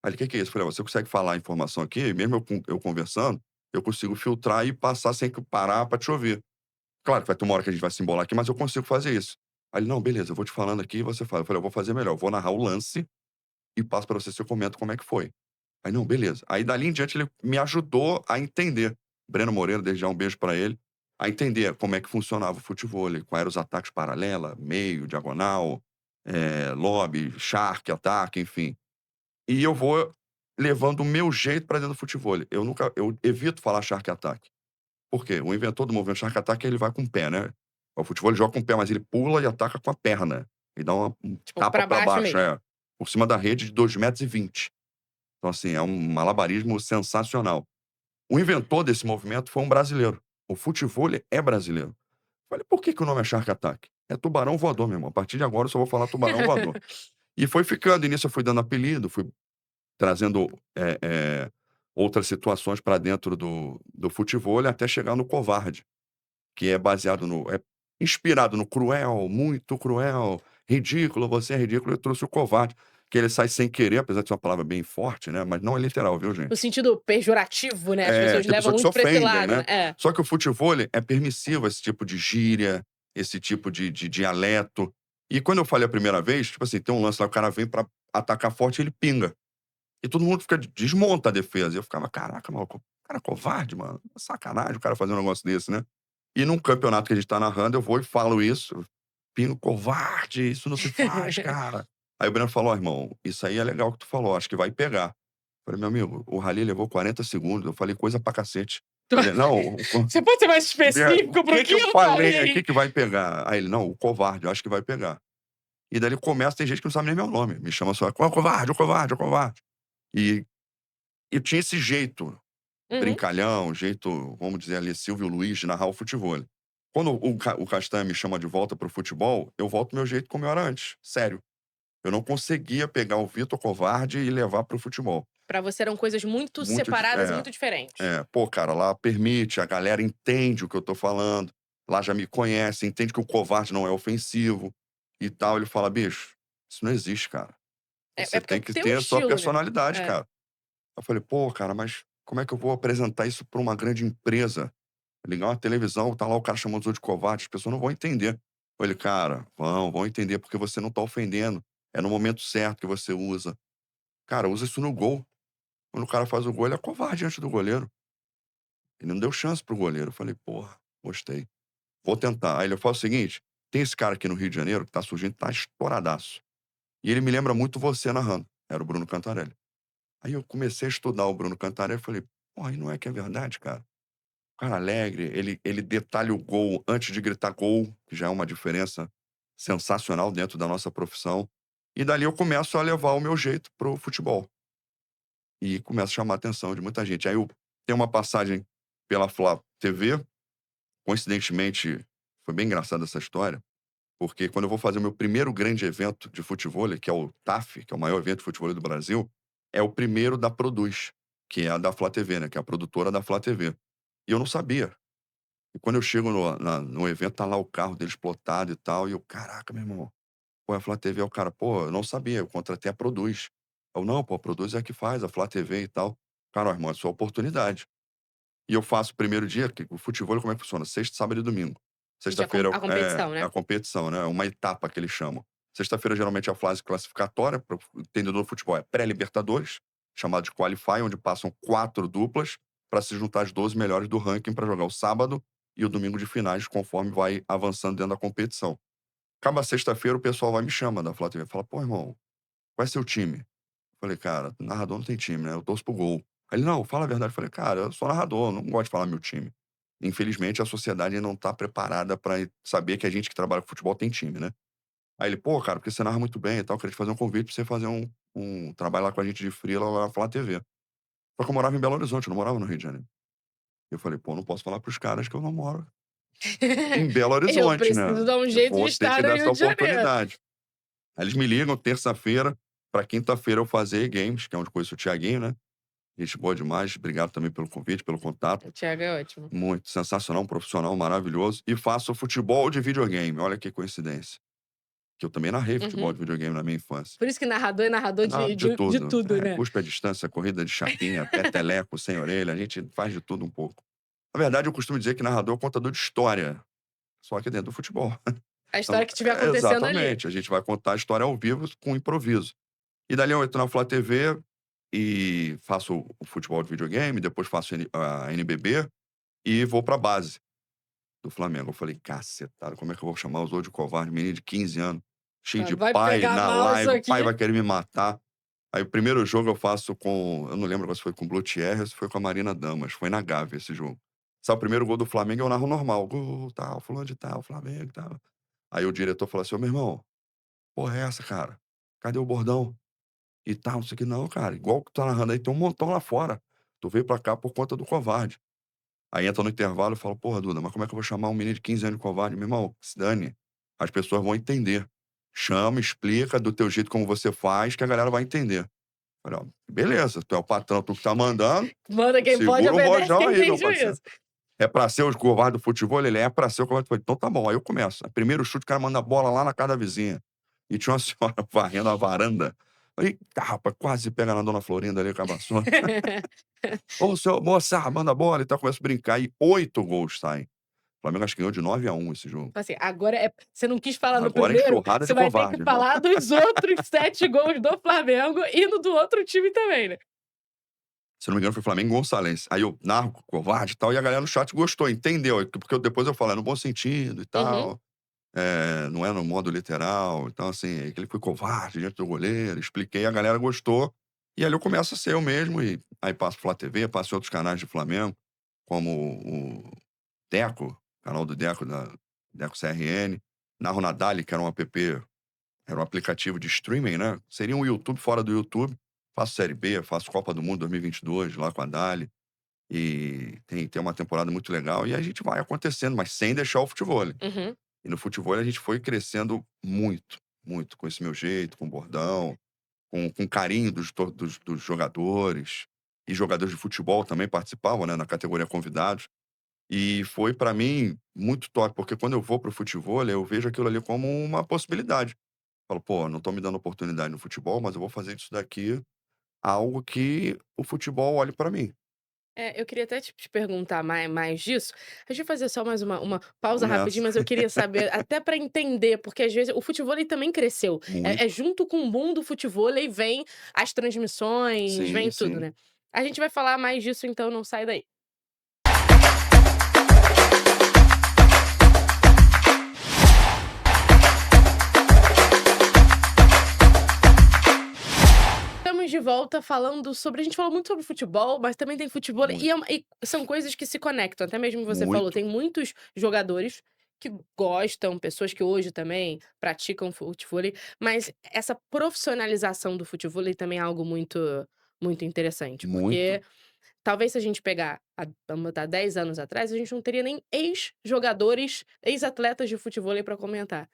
Aí ele: "Que é isso?" Eu falei: "Ó, você consegue falar a informação aqui, mesmo eu conversando, eu consigo filtrar e passar sem que parar pra te ouvir. Claro que vai ter uma hora que a gente vai se embolar aqui, mas eu consigo fazer isso". Aí ele: "Não, beleza, eu vou te falando aqui e você fala". Eu falei: "Eu vou fazer melhor, eu vou narrar o lance e passo pra você comenta como é que foi". Aí: "Não, beleza". Aí dali em diante ele me ajudou a entender. Breno Moreira, desde já um beijo pra ele, a entender como é que funcionava o futevôlei, quais eram os ataques paralela, meio, diagonal, lob, shark, ataque, enfim. E eu vou levando o meu jeito pra dentro do futevôlei. Eu evito falar shark attack. Por quê? O inventor do movimento shark attack, ele vai com o pé, né. O futevôlei joga com o pé, mas ele pula e ataca com a perna. Ele dá um Tipo, tapa pra pra baixo baixo, mesmo. por cima da rede de 2,20 m. Então, assim, é um malabarismo sensacional. O inventor desse movimento foi um brasileiro. O futevôlei é brasileiro. Falei: "Por que que o nome é Shark Attack?" É tubarão voador, meu irmão. A partir de agora eu só vou falar tubarão voador. E foi ficando, e nisso eu fui dando apelido, fui trazendo, outras situações para dentro do futevôlei, até chegar no covarde, que é baseado inspirado no cruel, muito cruel, ridículo, você é ridículo, eu trouxe o covarde, que ele sai sem querer, apesar de ser uma palavra bem forte, né, mas não é literal, viu, No gente. sentido pejorativo, né, as É, pessoas tem levam pessoas que se muito pra esse ofendem, lado, né. né. É. Só que o futevôlei é permissivo esse tipo de gíria, esse tipo de dialeto. E quando eu falei a primeira vez, tipo assim, tem um lance lá, o cara vem pra atacar forte e ele pinga. E todo mundo fica desmonta a defesa. E eu ficava: "Caraca, maluco, o cara é covarde, mano. Sacanagem o cara fazer um negócio desse, né". E num campeonato que a gente tá narrando, eu vou e falo isso, pingo: "Covarde, isso não se faz, cara". Aí o Breno falou: "Ó, irmão, isso aí é legal que tu falou, acho que vai pegar". Falei: "Meu amigo, o rally levou 40 segundos, eu falei coisa pra cacete". Falei: "Não, Você pode ser mais o específico para o que que eu eu falei falei? aqui que vai pegar?" Aí ele: "Não, o covarde, eu acho que vai pegar". E daí ele começa, tem gente que não sabe nem meu nome, me chama só: "Ó, o covarde, o covarde, o covarde". E eu tinha esse jeito Uhum. brincalhão, jeito, vamos dizer ali, Silvio Luiz de narrar o futevôlei. Quando o Castanha me chama de volta para o futebol, eu volto ao meu jeito como eu era antes, sério. Eu não conseguia pegar o Vitor Covarde e levar para o futebol. Pra você eram coisas muito Muito di separadas e é, muito diferentes. é. Pô, cara, lá permite, a galera entende o que eu tô falando, lá já me conhece, entende que o covarde não é ofensivo e tal. Ele fala: "Bicho, isso não existe, cara. É Você porque é tem o que teu ter a sua estilo, né. personalidade, É. cara". Eu falei: "Pô, cara, mas como é que eu vou apresentar isso pra uma grande empresa? Ligar uma televisão, tá lá o cara chamando os outros de covarde, as pessoas não vão entender". Eu falei: "Cara, vão entender, porque você não tá ofendendo, é no momento certo que você usa. Cara, usa isso no gol. Quando o cara faz o gol, ele é covarde diante do goleiro. Ele não deu chance para o goleiro". Eu falei: "Porra, gostei. Vou tentar". Aí ele falou o seguinte: "Tem esse cara aqui no Rio de Janeiro que tá surgindo, tá estouradaço. E ele me lembra muito você narrando". Era o Bruno Cantarelli. Aí eu comecei a estudar o Bruno Cantarelli e falei: "Porra, e não é que é verdade, cara? O cara alegre, ele detalha o gol antes de gritar gol, que já é uma diferença sensacional dentro da nossa profissão". E dali eu começo a levar o meu jeito pro futebol. E começa a chamar a atenção de muita gente. Aí eu tem uma passagem pela Flá TV. Coincidentemente, foi bem engraçada essa história, porque quando eu vou fazer o meu primeiro grande evento de futevôlei, que é o TAF, que é o maior evento de futevôlei do Brasil, é o primeiro da Produz, que é a da Flá TV, né, que é a produtora da Flá TV. E eu não sabia. E quando eu chego no evento, tá lá o carro deles plotado e tal, e eu: "Caraca, meu irmão, pô, é a Flá TV". Aí o cara: "Pô, eu não sabia, eu contratei a Produz". Eu: "Não, pô, a Produz é a que faz, a Flá TV e tal". "Cara, ó, irmão, é sua oportunidade". E eu faço o primeiro dia, que o futevôlei como é que funciona? Sexta, sábado e domingo. Sexta-feira A competição, é né? a competição, né, uma etapa que eles chamam. Sexta-feira, geralmente, é a fase classificatória, para o entendedor do futebol, é pré-libertadores, chamado de qualify, onde passam 4 duplas para se juntar as 12 melhores do ranking para jogar o sábado e o domingo de finais, conforme vai avançando dentro da competição. Acaba a sexta-feira, o pessoal vai e me chama da Flá TV, fala: "Pô, irmão, qual é seu time?" Falei: "Cara, narrador não tem time, né, eu torço para o gol". Aí ele: "Não, fala a verdade". Falei: "Cara, eu sou narrador, não gosto de falar meu time". Infelizmente, a sociedade ainda não tá preparada pra saber que a gente que trabalha com futebol tem time, né. Aí ele: "Pô, cara, porque você narra muito bem e tal, queria te fazer um convite pra você fazer um trabalho lá com a gente de freela lá na Flá TV". Só que eu morava em Belo Horizonte, eu não morava no Rio de Janeiro. Eu falei: "Pô, não posso falar para os caras que eu não moro em Belo Eu Horizonte, né, preciso dar um eu jeito de vou ter estar que no dar Rio essa de Janeiro. oportunidade". Aí eles me ligam terça-feira pra quinta-feira eu fazer games, que é onde conheço o Thiaguinho, né. Gente boa demais, obrigado também pelo convite, pelo contato. O Thiago é ótimo. Muito sensacional, um profissional maravilhoso. E faço futebol de videogame, olha que coincidência. Que eu também narrei futebol Uhum. de videogame na minha infância. Por isso que narrador é narrador Ah, de de de de tudo. tudo, né? Cuspe à distância, corrida de chapinha, peteleco, sem orelha, a gente faz de tudo um pouco. Na verdade, eu costumo dizer que narrador é contador de história, só que dentro do futebol. A Então história que estiver acontecendo ali. exatamente, a gente vai contar a história ao vivo com improviso. E dali eu entro na Flá TV e faço o futebol de videogame, depois faço a NBB e vou pra base do Flamengo. Eu falei: "Cacetada, como é que eu vou chamar os outros de covarde? Menino de 15 anos, cheio de Vai pai pegar na mal isso live, o pai aqui. vai querer me matar". Aí o primeiro jogo eu faço com eu não lembro agora se foi com o Blutierres ou se foi com a Marina Damas, foi na Gávea esse jogo. Sai o primeiro gol do Flamengo, eu narro normal: "Gol, tal, fulano de tal, Flamengo, tal". Aí o diretor falou assim: "Ô meu irmão, porra é essa, cara? Cadê o bordão? E tal, não sei o que". "Não, cara, igual que tu tá narrando aí, tem um montão lá fora. Tu veio pra cá por conta do covarde". Aí entra no intervalo e fala: "Porra, Duda, mas como é que eu vou chamar um menino de 15 anos de covarde?". "Meu irmão, que se dane, as pessoas vão entender. Chama, explica do teu jeito como você faz que a galera vai entender". Falei: "Ó, beleza, tu é o patrão, tu que tá mandando, Manda quem pode, segura o obedece rojão quem aí, tem meu parceiro. juízo. É pra ser o covarde do futebol? Ele é pra ser o covarde do futebol". "Então tá bom". Aí eu começo. Primeiro chute, o cara manda a bola lá na casa da vizinha. E tinha uma senhora varrendo a varanda. Eita, rapaz, quase pega na dona Florinda ali com a vassoura. "Ô, senhor moça, manda a bola", e tal, começa a brincar e 8 gols saem. O Flamengo acho que ganhou de 9-1 esse jogo. Assim, agora você não quis falar no Agora é primeiro, enxurrada você de vai ter que covarde, irmão. falar dos outros 7 gols do Flamengo e no do outro time também, né? Se não me engano foi Flamengo e Gonçalense. Aí eu narro covarde e tal, e a galera no chat gostou, entendeu. Porque depois eu falo: "É no bom sentido e Uhum. tal, não é no modo literal". Então, assim, é que ele foi covarde diante do goleiro, expliquei, a galera gostou. E ali eu começo a ser eu mesmo, e aí passo Flá TV, passo em outros canais de Flamengo, como o Deco, canal do Deco, da Deco CRN, narro na Dali, que era um app, era um aplicativo de streaming, né, seria um YouTube fora do YouTube. Faço Série B, faço Copa do Mundo 2022 lá com a Dali, e tem uma temporada muito legal, e a gente vai acontecendo, mas sem deixar o futevôlei. Uhum. E no futevôlei a gente foi crescendo muito, muito, com esse meu jeito, com bordão, com carinho dos jogadores, e jogadores de futebol também participavam, né, na categoria convidados. E foi pra mim muito top, porque quando eu vou para o futevôlei, eu vejo aquilo ali como uma possibilidade. Falo: "Pô, não estão me dando oportunidade no futebol, mas eu vou fazer disso daqui algo que o futebol olhe pra mim". É, eu queria até te perguntar mais disso. A gente vai fazer só mais uma pausa Vamos rapidinho, nessa. mas eu queria saber, até para entender, porque às vezes o futevôlei também cresceu. É Muito. junto com o boom do futevôlei vem as transmissões, Sim, vem tudo, sim. né? A gente vai falar mais disso, então não sai daí. Estamos de volta falando sobre a gente falou muito sobre futebol, mas também tem futebol e, Muito, e são coisas que se conectam, até mesmo você falou, muito, tem muitos jogadores que gostam, pessoas que hoje também praticam futevôlei, mas essa profissionalização do futevôlei também é algo muito interessante, porque muito. Talvez se a gente pegar vamos botar 10 anos atrás, a gente não teria nem ex-jogadores, ex-atletas de futevôlei pra comentar.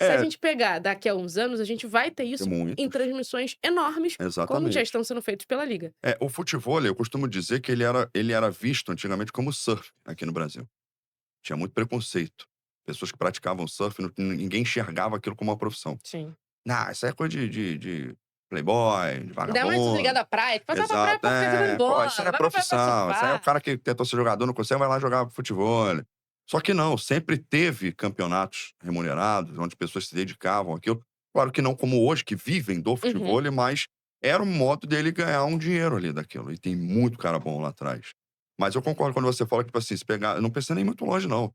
Se a É, gente pegar daqui a uns anos, a gente vai ter tem isso em muitos. transmissões enormes, como já Exatamente. estão sendo feitos pela liga. O futevôlei, eu costumo dizer que ele era visto antigamente como surf aqui no Brasil. Tinha muito preconceito. Pessoas que praticavam surf, ninguém enxergava aquilo como uma profissão. Sim. "Ah, isso aí é coisa de playboy, de Ainda mais se ligar vagabundo". da praia, tipo: "Vai pra praia Exato. pra ficar jogando "Pô, bola, isso aí não é vai pra praia pra profissão, isso aí é o surfar". cara que tentou ser jogador, não consegue, vai lá jogar futevôlei". Só que não, sempre teve campeonatos remunerados, onde pessoas se dedicavam àquilo. Claro que não como hoje, que vivem do Uhum. futevôlei, mas era um modo dele ganhar um dinheiro ali daquilo, e tem muito cara bom lá atrás. Mas eu concordo quando você fala que, tipo assim, se pegar não precisa nem muito longe não.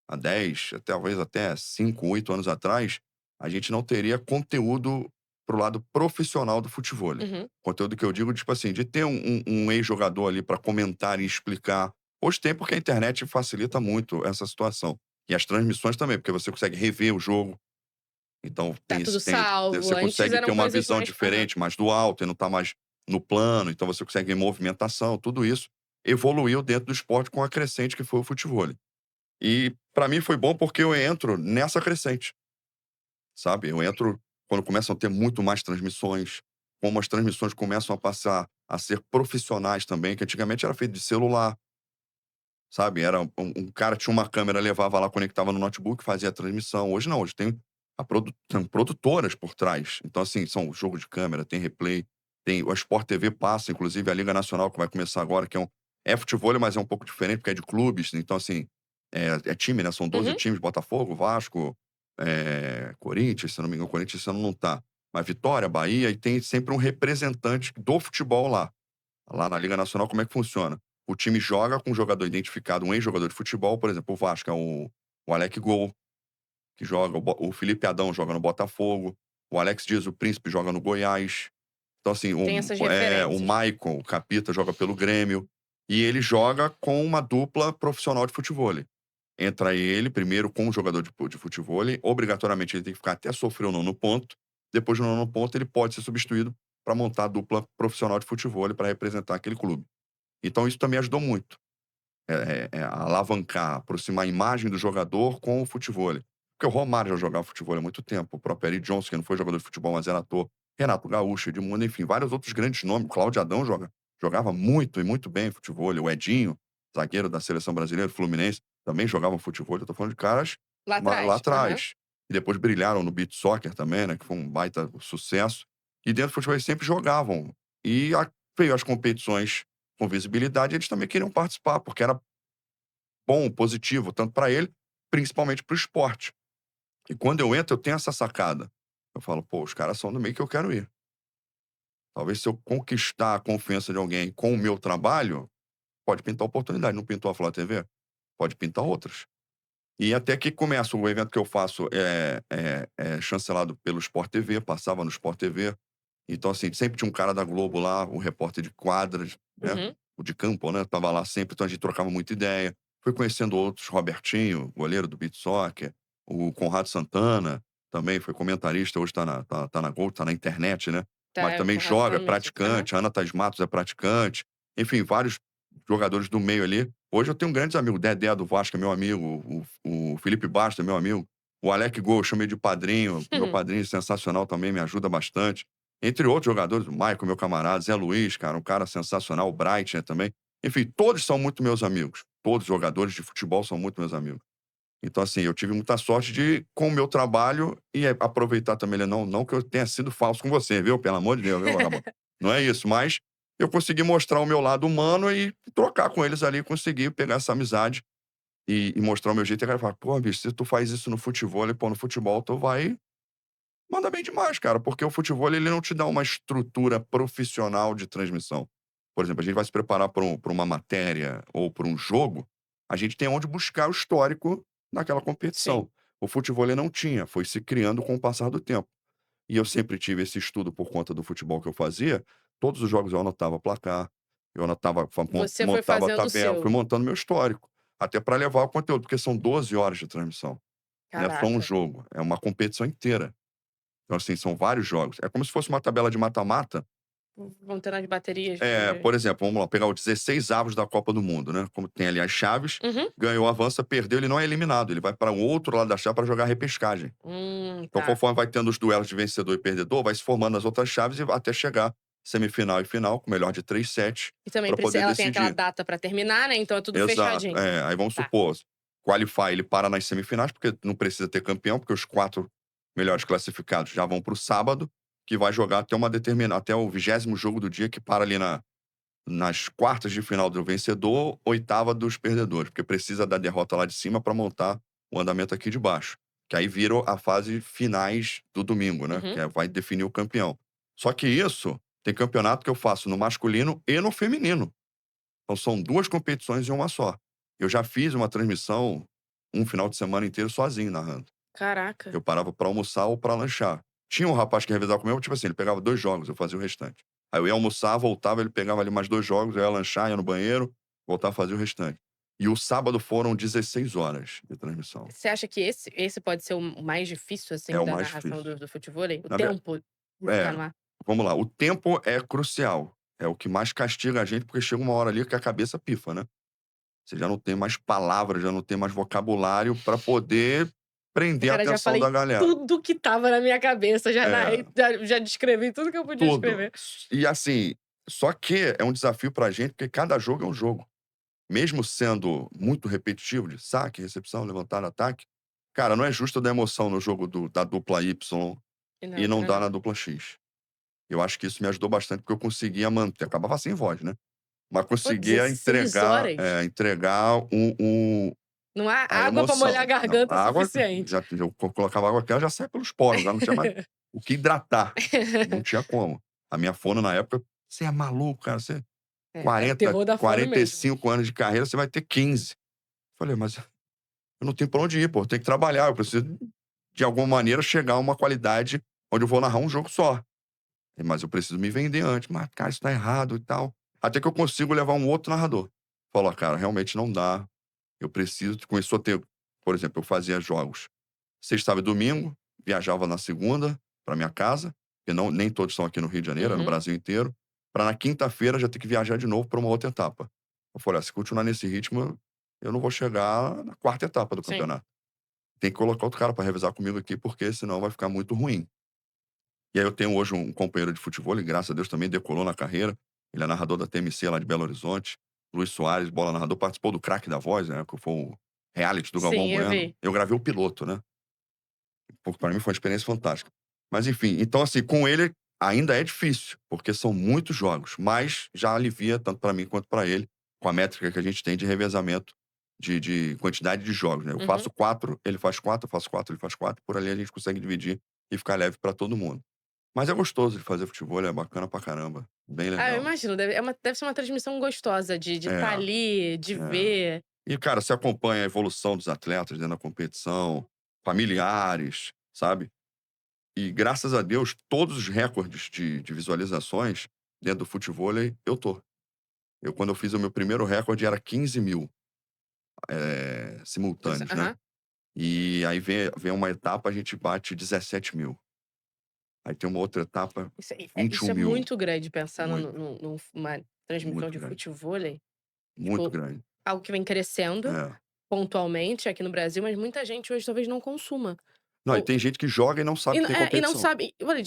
Há 10, talvez até 5, 8 anos atrás, a gente não teria conteúdo para o lado profissional do futevôlei. Uhum. Conteúdo que eu digo, tipo assim, de ter um ex-jogador ali para comentar e explicar. Hoje tem, porque a internet facilita muito essa situação. E as transmissões também, porque você consegue rever o jogo. Então Tá tudo salvo. você Antes consegue ter eram uma coisas visão mais aham. diferente, mais do alto, e não tá mais no plano, então você consegue ver movimentação, tudo isso evoluiu dentro do esporte com a crescente que foi o futevôlei. E pra mim foi bom porque eu entro nessa crescente, sabe. Eu entro quando começam a ter muito mais transmissões, como as transmissões começam a passar a ser profissionais também, que antigamente era feito de celular, sabe. Era um cara tinha uma câmera, levava lá, conectava no notebook, fazia a transmissão. Hoje não, hoje tem produtoras por trás. Então, assim, são jogo de câmera, tem replay, tem o Sport TV passa, inclusive a Liga Nacional que vai começar agora, que é futevôlei, mas é um pouco diferente, porque é de clubes, então assim, é time, né, são 12 Uhum. times, Botafogo, Vasco, Corinthians, se eu não me engano, o Corinthians esse ano não tá, mas Vitória, Bahia, e tem sempre um representante do futebol lá. Lá na Liga Nacional, como é que funciona? O time joga com um jogador identificado, um ex-jogador de futebol, por exemplo, o Vasco é o Alec Gol, que joga, o Felipe Adão joga no Botafogo, o Alex Dias, o Príncipe, joga no Goiás. Então, assim, Tem essas o referências. Maicon, o Capita, joga pelo Grêmio. E ele joga com uma dupla profissional de futevôlei. Entra ele, primeiro, com um jogador de futevôlei. Obrigatoriamente, ele tem que ficar até sofrer o nono ponto. Depois do nono ponto, ele pode ser substituído para montar a dupla profissional de futevôlei para representar aquele clube. Então, isso também ajudou muito. Alavancar, aproximar a imagem do jogador com o futevôlei. Porque o Romário já jogava futevôlei há muito tempo, o próprio Eric Johnson, que não foi jogador de futebol, mas era ator, Renato Gaúcho, Edmundo, enfim, vários outros grandes nomes. Cláudio Adão jogava muito e muito bem futevôlei. O Edinho, zagueiro da seleção brasileira, Fluminense, também jogava futevôlei. Eu tô falando de caras Lá lá atrás. Aham. atrás. E depois brilharam no beach soccer também, né, que foi um baita sucesso. E dentro do futebol eles sempre jogavam. E veio as competições com visibilidade, eles também queriam participar, porque era bom, positivo, tanto para ele, principalmente para o esporte. E quando eu entro, eu tenho essa sacada. Eu falo: "Pô, os caras são do meio que eu quero ir". Talvez se eu conquistar a confiança de alguém com o meu trabalho, pode pintar oportunidade. Não pintou a Flá TV? Pode pintar outras. E até que começa o evento que eu faço é chancelado pelo Sport TV, passava no Sport TV. Então, assim, sempre tinha um cara da Globo lá, o repórter de quadras, né, Uhum. o de campo, né, estava lá sempre, então a gente trocava muita ideia. Fui conhecendo outros, Robertinho, goleiro do beach soccer, o Conrado Santana, também foi comentarista, hoje tá na Gol, tá na internet, né, Tá, mas é, o também Conrado joga, tá é no meu time. Aham. praticante, a Ana Thaís Matos é praticante, enfim, vários jogadores do meio ali. Hoje eu tenho grandes amigos, Dedé do Vasco é meu amigo, o Felipe Bastos é meu amigo, o Alec Gol eu chamei de padrinho, meu padrinho sensacional também, me ajuda bastante. Entre outros jogadores, o Maicon, meu camarada, Zé Luiz, cara, um cara sensacional, o Bright, né, também. Enfim, todos são muito meus amigos. Todos os jogadores de futebol são muito meus amigos. Então, assim, eu tive muita sorte de, com o meu trabalho, e aproveitar também, né, não que eu tenha sido falso com você, viu? Pelo amor de Deus, viu, vagabundo? Não é isso, mas eu consegui mostrar o meu lado humano e trocar com eles ali, conseguir pegar essa amizade e mostrar o meu jeito. E a galera fala: "Pô, bicho, se tu faz isso no futevôlei, pô, no futebol tu vai manda bem demais, cara", porque o futevôlei ele não te dá uma estrutura profissional de transmissão. Por exemplo, a gente vai se preparar pra uma matéria ou pra um jogo, a gente tem onde buscar o histórico naquela Sim. competição. O futevôlei não tinha, foi se criando com o passar do tempo. E eu sempre tive esse estudo por conta do futebol que eu fazia, todos os jogos eu anotava placar, eu anotava Você foi montava a fazendo o tabela, fui seu. montando meu histórico, até para levar o conteúdo, porque são 12 horas de transmissão, não é só um Caraca. jogo, é uma competição inteira. Então, assim, são vários jogos. É como se fosse uma tabela de mata-mata, vão ter nas baterias de Por exemplo, vamos lá, pegar os 16 avos da Copa do Mundo, né, como tem ali as chaves, uhum. ganhou, avança, perdeu, ele não é eliminado, ele vai para o outro lado da chave para jogar a repescagem. Então, Tá. conforme vai tendo os duelos de vencedor e perdedor, vai se formando as outras chaves e até chegar semifinal e final, com o melhor de 3 sets, E também para preci poder ela tem aquela decidir. data pra terminar, né, então é tudo Exato. fechadinho. Aí vamos Tá. supor, qualify, ele para nas semifinais, porque não precisa ter campeão, porque os 4 melhores classificados já vão para o sábado, que vai jogar até o 20º jogo do dia, que para ali nas quartas de final do vencedor, oitava dos perdedores, porque precisa da derrota lá de cima para montar o andamento aqui de baixo. Que aí vira a fase finais do domingo, né? Uhum. Vai definir o campeão. Só que isso tem campeonato que eu faço no masculino e no feminino. Então são 2 competições em uma só. Eu já fiz uma transmissão um final de semana inteiro sozinho narrando. Caraca. Eu parava pra almoçar ou pra lanchar. Tinha um rapaz que revezava comigo, tipo assim, ele pegava 2 jogos, eu fazia o restante. Aí eu ia almoçar, voltava, ele pegava ali mais 2 jogos, eu ia lanchar, ia no banheiro, voltava a fazer o restante. E o sábado foram 16 horas de transmissão. Você acha que esse pode ser o mais difícil, É assim, o da mais narração difícil. do futevôlei? O Na ver tempo de ficar é, no ar? vamos lá, o tempo é crucial. É o que mais castiga a gente, porque chega uma hora ali que a cabeça pifa, né? Você já não tem mais palavras, já não tem mais vocabulário pra poder prender a Cara, já atenção da falei galera. tudo que estava na minha cabeça, já É, narrei, já descrevi tudo que eu podia tudo. escrever. E assim, só que é um desafio pra gente, porque cada jogo é um jogo. Mesmo sendo muito repetitivo, de saque, recepção, levantar, ataque, cara, não é justo eu dar emoção no jogo da dupla Y E na e não outra dar não. na dupla X. Eu acho que isso me ajudou bastante, porque eu conseguia manter, acabava sem voz, né, mas Pô, conseguia 16 horas? entregar Não há a água pra molhar a emoção. Não, garganta a água suficiente. já eu colocava água aqui, ela já sai pelos poros, já não tinha mais o que hidratar, não tinha como. A minha fono na época: "Você é maluco, cara, você É o terror da fono quarenta e mesmo. cinco anos de carreira, você vai ter 15". Falei: "Mas eu não tenho pra onde ir, pô, eu tenho que trabalhar, eu preciso de alguma maneira chegar a uma qualidade onde eu vou narrar um jogo só. Mas eu preciso me vender antes". "Mas, cara, isso tá errado e tal". Até que eu consigo levar um outro narrador. Falou: "Ó, cara, realmente não dá, eu preciso". Começou a ter, por exemplo, eu fazia jogos sexta, sábado e domingo, viajava na segunda pra minha casa, porque nem todos estão aqui no Rio de Janeiro, é no Uhum. Brasil inteiro, pra na quinta-feira já ter que viajar de novo pra uma outra etapa. Eu falei: "Ó, se continuar nesse ritmo, eu não vou chegar na quarta etapa do Sim. campeonato. Tem que colocar outro cara pra revezar comigo aqui, porque senão vai ficar muito ruim". E aí eu tenho hoje um companheiro de futevôlei, graças a Deus também decolou na carreira, ele é narrador da TMC lá de Belo Horizonte, Luiz Soares, bola narrador, participou do Craque da Voz, né, que foi o reality do Galvão Sim, eu Bueno. vi. Eu gravei o piloto, né. Porque pra mim foi uma experiência fantástica. Mas enfim, então assim, com ele ainda é difícil, porque são muitos jogos, mas já alivia tanto pra mim quanto pra ele, com a métrica que a gente tem de revezamento de quantidade de jogos, né. Eu Uhum. faço 4, ele faz 4, eu faço 4, ele faz 4, por ali a gente consegue dividir e ficar leve pra todo mundo. Mas é gostoso de fazer futevôlei, é bacana pra caramba, bem Ah, eu legal. imagino, deve ser uma transmissão gostosa de estar É, ali, de é. ver. E cara, você acompanha a evolução dos atletas dentro da competição, familiares, sabe. E graças a Deus, todos os recordes de visualizações dentro do futevôlei, eu tô. Quando eu fiz o meu primeiro recorde, era 15.000, simultâneos, né. Aham. E aí vem uma etapa, a gente bate 17.000. Aí tem uma outra etapa, vinte e Isso um é mil. muito grande pensar Muito, numa transmissão muito de grande, futevôlei, muito tipo, grande. algo que vem crescendo É. pontualmente aqui no Brasil, mas muita gente hoje talvez não consuma. Não, e Ou tem gente que joga e não sabe que tem e não competição. sabe olha,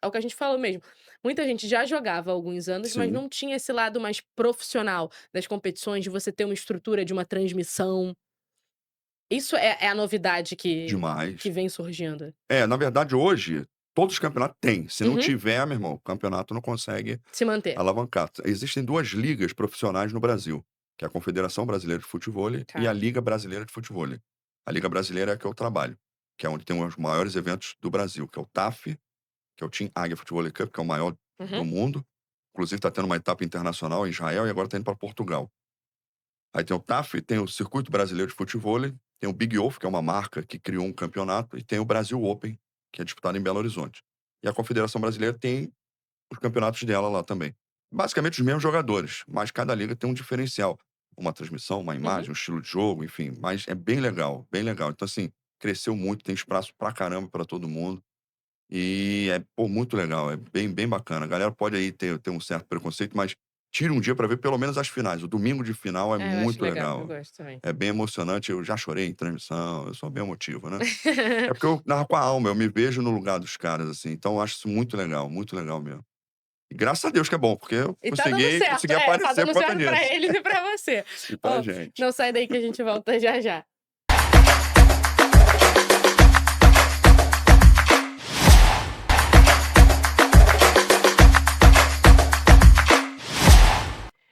é o que a gente falou mesmo, muita gente já jogava há alguns anos, mas Sim, não tinha esse lado mais profissional das competições, de você ter uma estrutura de uma transmissão. Isso é a novidade que demais. vem surgindo. Na verdade, hoje, todos os campeonatos têm. Se não Uhum. tiver, meu irmão, o campeonato não consegue Se manter. alavancar. Existem 2 ligas profissionais no Brasil, que é a Confederação Brasileira de Futevôlei e a Tá. Liga Brasileira de Futevôlei. A Liga Brasileira é a que eu trabalho, que é onde tem os maiores eventos do Brasil, que é o TAF, que é o Team Águia Futevôlei Cup, que é o maior do Uhum. mundo. Inclusive está tendo uma etapa internacional em Israel e agora está indo para Portugal. Aí tem o TAF, tem o Circuito Brasileiro de Futevôlei, tem o Big Off, que é uma marca que criou um campeonato, e tem o Brasil Open, que é disputado em Belo Horizonte. E a Confederação Brasileira tem os campeonatos dela lá também. Basicamente os mesmos jogadores, mas cada liga tem um diferencial. Uma transmissão, uma Uhum. imagem, um estilo de jogo, enfim. Mas é bem legal, bem legal. Então, assim, cresceu muito, tem espaço pra caramba pra todo mundo. E é, pô, muito legal, é bem bacana. A galera pode aí ter um certo preconceito, mas tira um dia pra ver pelo menos as finais. O domingo de final é É, eu acho muito legal, eu legal. gosto também. É bem emocionante, eu já chorei em transmissão, eu sou bem emotivo, né. É porque eu narro com a alma, eu me vejo no lugar dos caras, assim, então eu acho isso muito legal mesmo. E graças a Deus que é bom, porque eu E tá dando consegui certo, consegui tá aparecer dando por conta certo pra disso. eles e pra você. E pra Ó, gente. não sai daí que a gente volta já já.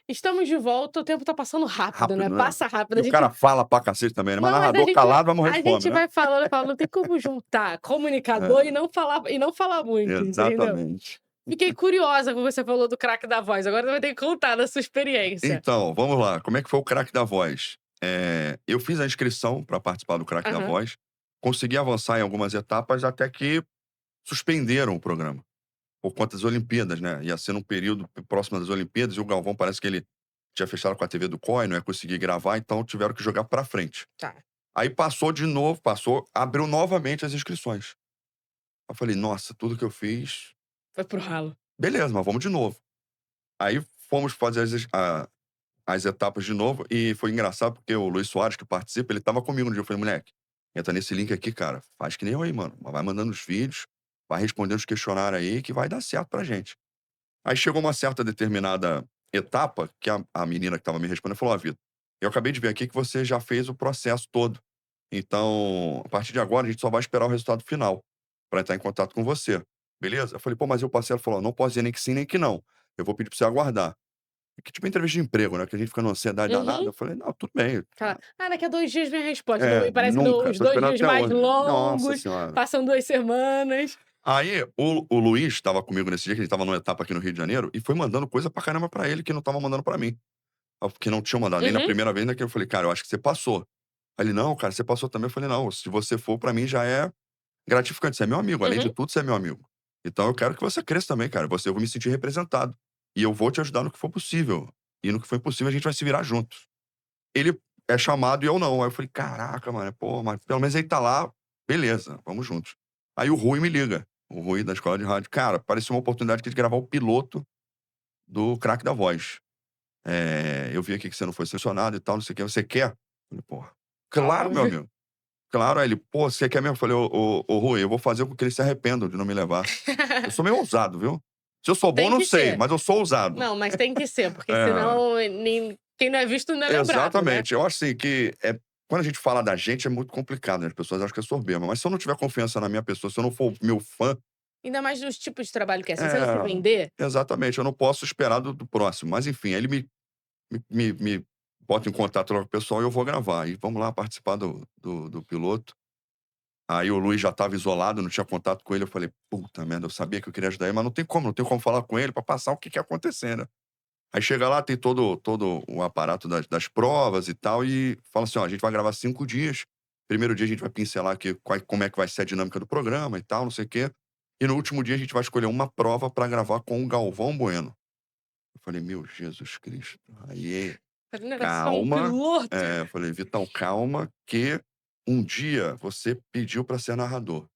Estamos de volta, o tempo tá passando rápido, né, Rápido, né. passa rápido, E a o cara gente fala pra cacete também, né, mas não, mas a narrador gente calado vai morrer a de fome, gente né. vai falando, falando, não tem como juntar comunicador É, e não falar muito, entendeu? exatamente. Fiquei curiosa quando você falou do craque da voz, agora você vai ter que contar da sua experiência. Então, vamos lá, como é que foi o craque da voz? Eu fiz a inscrição para participar do craque da Aham, voz, consegui avançar em algumas etapas até que suspenderam o programa, por conta das Olimpíadas, né, ia ser num período próximo das Olimpíadas e o Galvão parece que ele tinha fechado com a TV do COI, não ia conseguir gravar, então tiveram que jogar pra frente. tá, Aí passou de novo, abriu novamente as inscrições. Eu falei: "Nossa, tudo que eu fiz, foi pro ralo. beleza, mas vamos de novo". Aí fomos fazer as etapas de novo e foi engraçado porque o Luiz Soares, que participa, ele estava comigo no dia. Eu falei: "Moleque, entra nesse link aqui, cara, faz que nem eu aí, mano. Vai mandando os vídeos, vai respondendo os questionários aí que vai dar certo pra gente". Aí chegou uma certa determinada etapa que a menina que estava me respondendo falou: "Ó, Vitor, eu acabei de ver aqui que você já fez o processo todo. Então, a partir de agora, a gente só vai esperar o resultado final pra entrar em contato com você, beleza?" Eu falei: "Pô, mas eu passei". Ela falou: "Ó, não posso dizer nem que sim, nem que não. Eu vou pedir pra você aguardar". Que tipo entrevista de emprego, né, que a gente fica numa ansiedade danada. Uhum. Eu falei: "Não, tudo bem". Fala: "Ah, daqui a 2 dias vem a resposta", não, É, e parece que nunca. os Tô 2 esperando dias até mais hoje. Nossa longos, senhora. passam 2 semanas. Aí, o Luiz estava comigo nesse dia, que ele estava numa etapa aqui no Rio de Janeiro, e foi mandando coisa pra caramba pra ele que não estava mandando pra mim. Que não tinham mandado nem na Uhum, primeira vez, né, que eu falei: "Cara, eu acho que você passou". Aí ele: "Não, cara, você passou também". Eu falei: "Não, se você for, pra mim já é gratificante, você é meu amigo, além de uhum. tudo, você é meu amigo. Então eu quero que você cresça também, cara, eu vou me sentir representado. E eu vou te ajudar no que for possível. E no que for impossível, a gente vai se virar juntos". Ele é chamado e eu não. Aí eu falei: "Caraca, mano, pô, mas pelo menos ele tá lá, beleza, vamos juntos". Aí o Rui me liga, o Rui da escola de rádio: "Cara, apareceu uma oportunidade aqui de gravar o piloto do Craque da Voz. Eu vi aqui que você não foi selecionado e tal, não sei o quê, você quer?" Eu falei: "Porra, claro, meu Óbvio. amigo, claro". Aí ele: "Pô, você quer mesmo?" Eu falei: "Ô Rui, eu vou fazer com que eles se arrependam de não me levar". Eu sou meio ousado, viu. Se eu sou bom, Tem não que sei, ser. mas eu sou ousado. Não, mas tem que ser, porque É. senão nem quem não é visto não é lembrado, né. Exatamente. Eu acho assim que quando a gente fala da gente é muito complicado, né, as pessoas acham que é soberba, mas se eu não tiver confiança na minha pessoa, se eu não for meu fã, Ainda mais nos tipos de trabalho que é assim, se você é, vender, exatamente, eu não posso esperar do próximo. Mas enfim, aí ele me bota em contato lá com o pessoal e eu vou gravar. E vamos lá participar do piloto. Aí o Luiz já estava isolado, não tinha contato com ele, eu falei: "Puta merda, eu sabia que eu queria ajudar ele, mas não tenho como falar com ele pra passar o que que ia acontecer, né". Aí chega lá, tem todo o aparato das provas e tal, e fala assim: "Ó, a gente vai gravar 5 dias. Primeiro dia a gente vai pincelar aqui como é que vai ser a dinâmica do programa e tal, não sei o quê. E no último dia a gente vai escolher uma prova pra gravar com o Galvão Bueno". Eu falei: "Meu Jesus Cristo". Aí, não era só um calma. piloto. Eu falei: "Vitão, calma, que um dia você pediu pra ser narrador".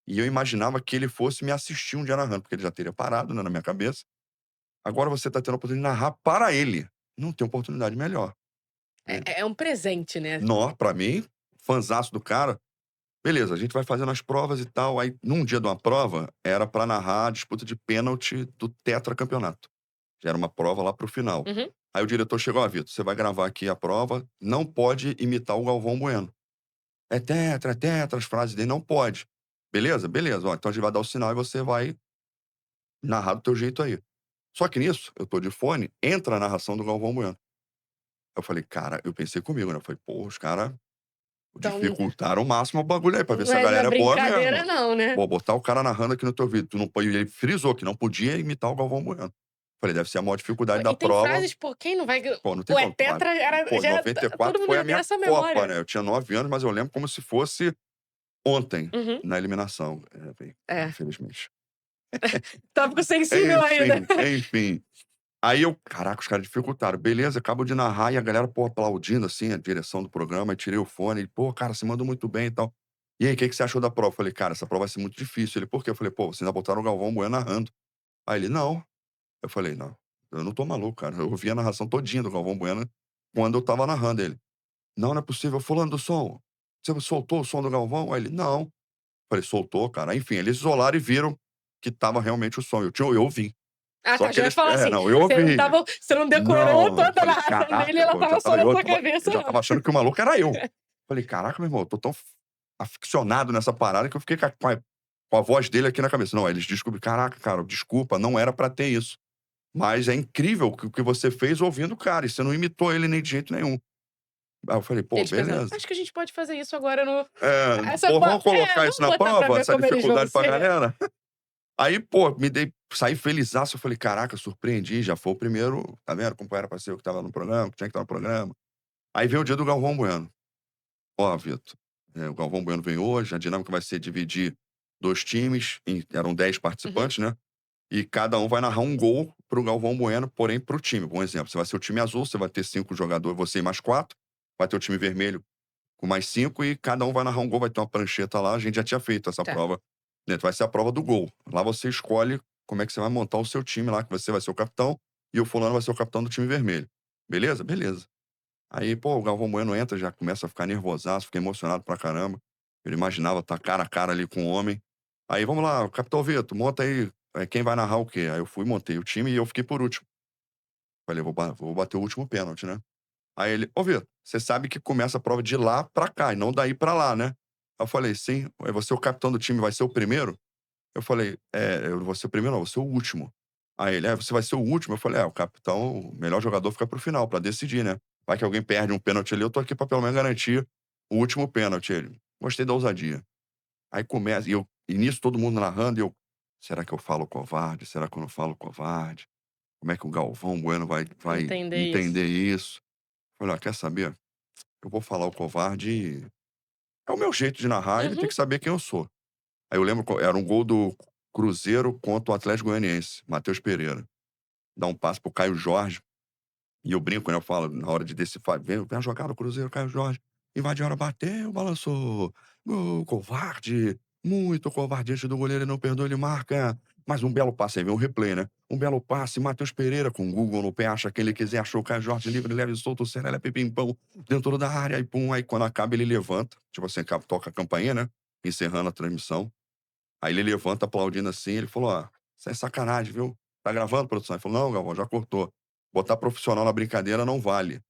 E eu imaginava que ele fosse me assistir um dia narrando, porque ele já teria parado, né, na minha cabeça. Agora você tá tendo a oportunidade de narrar para ele. Não tem oportunidade melhor. Falei: É um presente, né. "Nó", pra mim, fãzaço do cara. Beleza, a gente vai fazendo as provas e tal. Aí, num dia de uma prova, era pra narrar a disputa de pênalti do tetracampeonato. Já era uma prova lá para o final. Uhum. Aí o diretor chegou: "Ó, Vitor, você vai gravar aqui a prova, não pode imitar o Galvão Bueno. É tetra, as frases dele, não pode". "Beleza, beleza. Ó, então a gente vai dar o sinal e você vai narrar do teu jeito aí". Só que nisso, eu tô de fone, entra a narração do Galvão Bueno. Eu falei: "Cara", eu pensei comigo, né, eu falei: "Pô, os cara Então, dificultaram ao máximo o bagulho aí, pra ver se a não é galera é boa brincadeira mesmo. não, né. Pô, botar o cara narrando aqui no teu ouvido, tu não pode", e ele frisou que não podia imitar o Galvão Bueno. Falei: "Deve ser a maior dificuldade da E tem prova". frases, pô, quem não vai Pô, não tem o é como. tetra era Pô, já era 94 todo mundo foi a já tem minha essa Copa, memória. né, eu tinha 9 anos, mas eu lembro como se fosse ontem, Uhum. na eliminação. Bem, É, infelizmente. tópico sensível ainda. Enfim. Aí eu: "Caraca, os caras dificultaram". Beleza, acabo de narrar e a galera, pô, aplaudindo, assim, a direção do programa, aí tirei o fone e: "Pô, cara, você mandou muito bem e tal". "E aí, o que que você achou da prova?" Eu falei: "Cara, essa prova vai ser muito difícil". Ele: "Por quê?" Eu falei: "Pô, vocês ainda botaram o Galvão Bueno narrando". Aí ele: "Não". Eu falei: "Não, eu não tô maluco, cara, eu ouvi a narração todinha do Galvão Bueno quando eu estava narrando". Ele: "Não, não é possível. Fulano do som, você soltou o som do Galvão?" Aí ele: "Não". Falei: "Soltou, cara". Enfim, eles isolaram e viram que estava realmente o som, eu ouvi. Ah, Só tá, que já ia eles falar assim, não, eu ouvi. você não decorou Não, eu toda a falei: narração dele e "Caraca", ela pô, estava só na sua eu cabeça, já não. estava achando que o maluco era eu. Falei: "Caraca, meu irmão, eu tô tão aficionado nessa parada que eu fiquei com a voz dele aqui na cabeça". Não, aí eles descobriram: "Caraca, cara, desculpa, não era pra ter isso, mas é incrível o que você fez ouvindo o cara, e você não imitou ele nem de jeito nenhum". Aí eu falei: "Pô, Eles pensaram: beleza". "Acho que a gente pode fazer isso agora no É, essa "Pô, qua vamos colocar isso vamos na botar pra prova, ver essa como eles vão dificuldade pra ser". galera?". Aí, pô, saí felizaço, eu falei: "Caraca, surpreendi, já foi o primeiro, tá vendo como era pra ser eu que estava no programa, que tinha que estar no programa". Aí veio o dia do Galvão Bueno. "Ó, Vitor, o Galvão Bueno vem hoje, a dinâmica vai ser dividir 2 times, eram 10 Uhum, participantes, né, e cada um vai narrar um gol para o Galvão Bueno, porém para o time". Um exemplo, você vai ser o time azul, você vai ter 5 jogadores, você e mais 4, vai ter o time vermelho com mais 5 e cada um vai narrar um gol, vai ter uma prancheta lá, a gente já tinha feito essa tá. prova, né, vai ser a prova do gol. Lá você escolhe como é que você vai montar o seu time lá, que você vai ser o capitão e o fulano vai ser o capitão do time vermelho. Beleza? Beleza. Aí, pô, o Galvão Bueno entra, já começa a ficar nervosaço, fica emocionado pra caramba. Ele imaginava estar cara a cara ali com o homem. Aí: "Vamos lá, capitão Vitor, monta aí, quem vai narrar o quê?". Aí eu fui, montei o time e eu fiquei por último. Falei: "Vou bater o último pênalti, né". Aí ele: "Ô Vitor, você sabe que começa a prova de lá pra cá e não daí pra lá, né?". Aí eu falei: "Sim". "Aí você é o capitão do time, vai ser o primeiro?". Eu falei: "É, eu não vou ser o primeiro não, vou ser o último". Aí ele: "É, você vai ser o último?". Eu falei: "É, o capitão, o melhor jogador fica para o final, pra decidir, né. Vai que alguém perde um pênalti ali, eu tô aqui pra pelo menos garantir o último pênalti". Ele: "Gostei da ousadia". Aí começa e nisso todo mundo narrando e eu: "Será que eu falo covarde? Será que eu não falo covarde? Como é que o Galvão Bueno vai Entender isso. entender isso?". Falei: "Ó, quer saber? Eu vou falar o covarde e é o meu jeito de narrar, ele tem Uhum. que saber quem eu sou". Aí eu lembro era um gol do Cruzeiro contra o Atlético Goianiense, Matheus Pereira. Dá um passe para o Caio Jorge, e eu brinco, né, eu falo na hora de decifrar, vem a jogada, o Cruzeiro, Caio Jorge, invadiu a área, bateu, balançou, gol, covarde, muito covarde diante do goleiro, ele não perdoa, ele marca. Mas um belo passe, aí vem o replay, né, um belo passe, Matheus Pereira com o Google no pé, acha quem ele quiser, achou o Caio Jorge livre, leve e solto, o Serela, pim-pim-pão, dentro da área, aí pum, aí quando acaba ele levanta, tipo assim, toca a campainha, né, encerrando a transmissão, aí ele levanta aplaudindo assim, ele falou: "Ó, isso é sacanagem, viu? Tá gravando, produção?". Ele falou: "Não, Galvão, já cortou. Botar profissional na brincadeira não vale".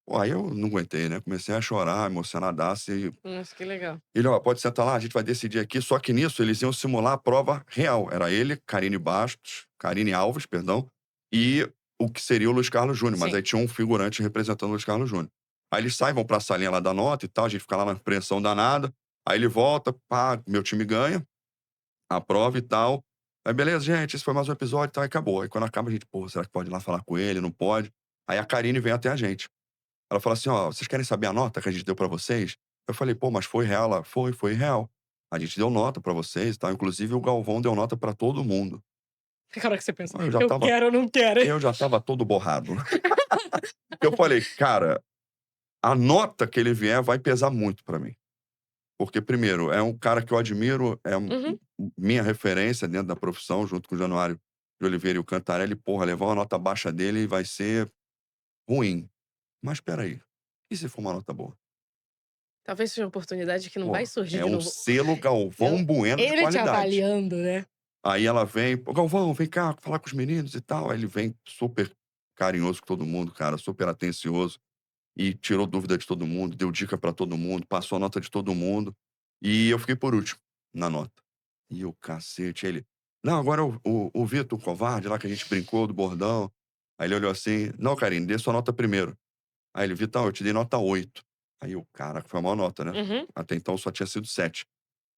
Pô, aí eu não aguentei, né, comecei a chorar, emocionadaço e Nossa, que legal. ele: "Ó, pode sentar lá, a gente vai decidir aqui", só que nisso eles iam simular a prova real, era ele, Karine Alves, perdão, e o que seria o Luiz Carlos Júnior, mas Sim. aí tinha um figurante representando o Luiz Carlos Júnior. Aí eles saem, vão pra salinha lá da nota e tal, a gente fica lá na apreensão danada, aí ele volta, pá, meu time ganha a prova e tal. Aí: "Beleza, gente, esse foi mais um episódio e tal", e acabou. Aí quando acaba a gente: "Pô, será que pode ir lá falar com ele, não pode?". Aí a Karine vem até a gente. Ela fala assim: "Ó, vocês querem saber a nota que a gente deu pra vocês?". Eu falei: "Pô, mas foi real?". Ela: Foi real. A gente deu nota pra vocês e tal, inclusive o Galvão deu nota pra todo mundo". Aquela hora que você pensa: Eu já "Eu estava quero ou não quero?". eu já estava todo borrado. Eu falei: "Cara, a nota que ele vier vai pesar muito pra mim". Porque primeiro, é um cara que eu admiro, é Uhum. minha referência dentro da profissão, junto com o Januário de Oliveira e o Cantarelli, porra, levar uma nota baixa dele vai ser ruim. Mas espera aí, e se for uma nota boa? Talvez seja uma oportunidade que não vai Pô, surgir é de o novo. selo Eu Galvão Bueno de ele te qualidade. avaliando, né. Aí ela vem: "Ô Galvão, vem cá falar com os meninos e tal". Aí ele vem super carinhoso com todo mundo, cara, super atencioso, e tirou dúvida de todo mundo, deu dica pra todo mundo, passou a nota de todo mundo, e eu fiquei por último na nota. E eu: "Cacete". Aí ele: "Não, agora é o Vitor, o covarde lá que a gente brincou do bordão". Aí ele olhou assim: "Não, Carine, dê sua nota primeiro". Aí ele: "Vitão, eu te dei nota 8". Aí eu: "Caraca, foi a maior nota, né". Uhum. Até então só tinha sido 7.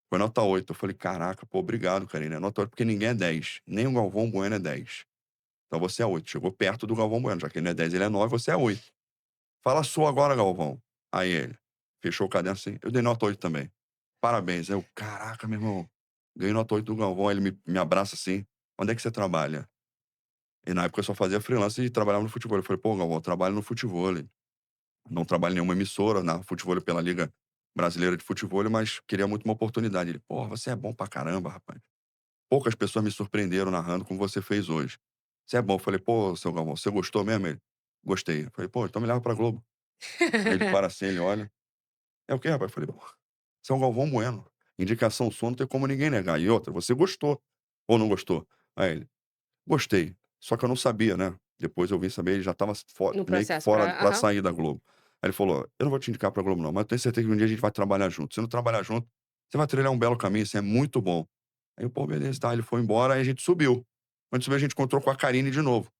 Foi nota 8. Eu falei: "Caraca, pô, obrigado, Carine, é nota 8 porque ninguém é 10, nem o Galvão Bueno é 10. Então você é 8, chegou perto do Galvão Bueno, já que ele não é 10, ele é 9, você é 8. Fala a sua agora, Galvão". Aí ele fechou o caderno assim: "Eu dei nota 8 também. Parabéns". Aí eu: "Caraca, meu irmão, ganhei nota 8 do Galvão". Aí ele me abraça assim: "Onde é que você trabalha?". E na época eu só fazia freelance e trabalhava no futebol. Eu falei: "Pô, Galvão, eu trabalho no futevôlei, não trabalho em nenhuma emissora, narro futevôlei pela liga brasileira de futevôlei, mas queria muito uma oportunidade. Ele: "Porra, você é bom pra caramba, rapaz. Poucas pessoas me surpreenderam narrando como você fez hoje. Você é bom". Eu falei: "Pô, seu Galvão, você gostou mesmo?" Ele: "Gostei". Eu falei: "Pô, então me leva pra Globo". Aí ele para assim, ele olha: "É o quê, rapaz?" Eu falei: "Pô, você é o Galvão Bueno. Indicação sua não tem como ninguém negar. E outra, você gostou ou não gostou?" Aí ele: "Gostei". Só que eu não sabia, né. Depois eu vim saber, ele já estava No meio que processo fora pra pra aham. sair da Globo. Aí ele falou: "Eu não vou te indicar pra Globo não, mas eu tenho certeza que um dia a gente vai trabalhar junto. Se não trabalhar junto, você vai trilhar um belo caminho, você é muito bom". Aí eu: "Pô, beleza, tá". Ele foi embora, aí a gente subiu. Quando a gente subiu, a gente encontrou com a Karine de novo.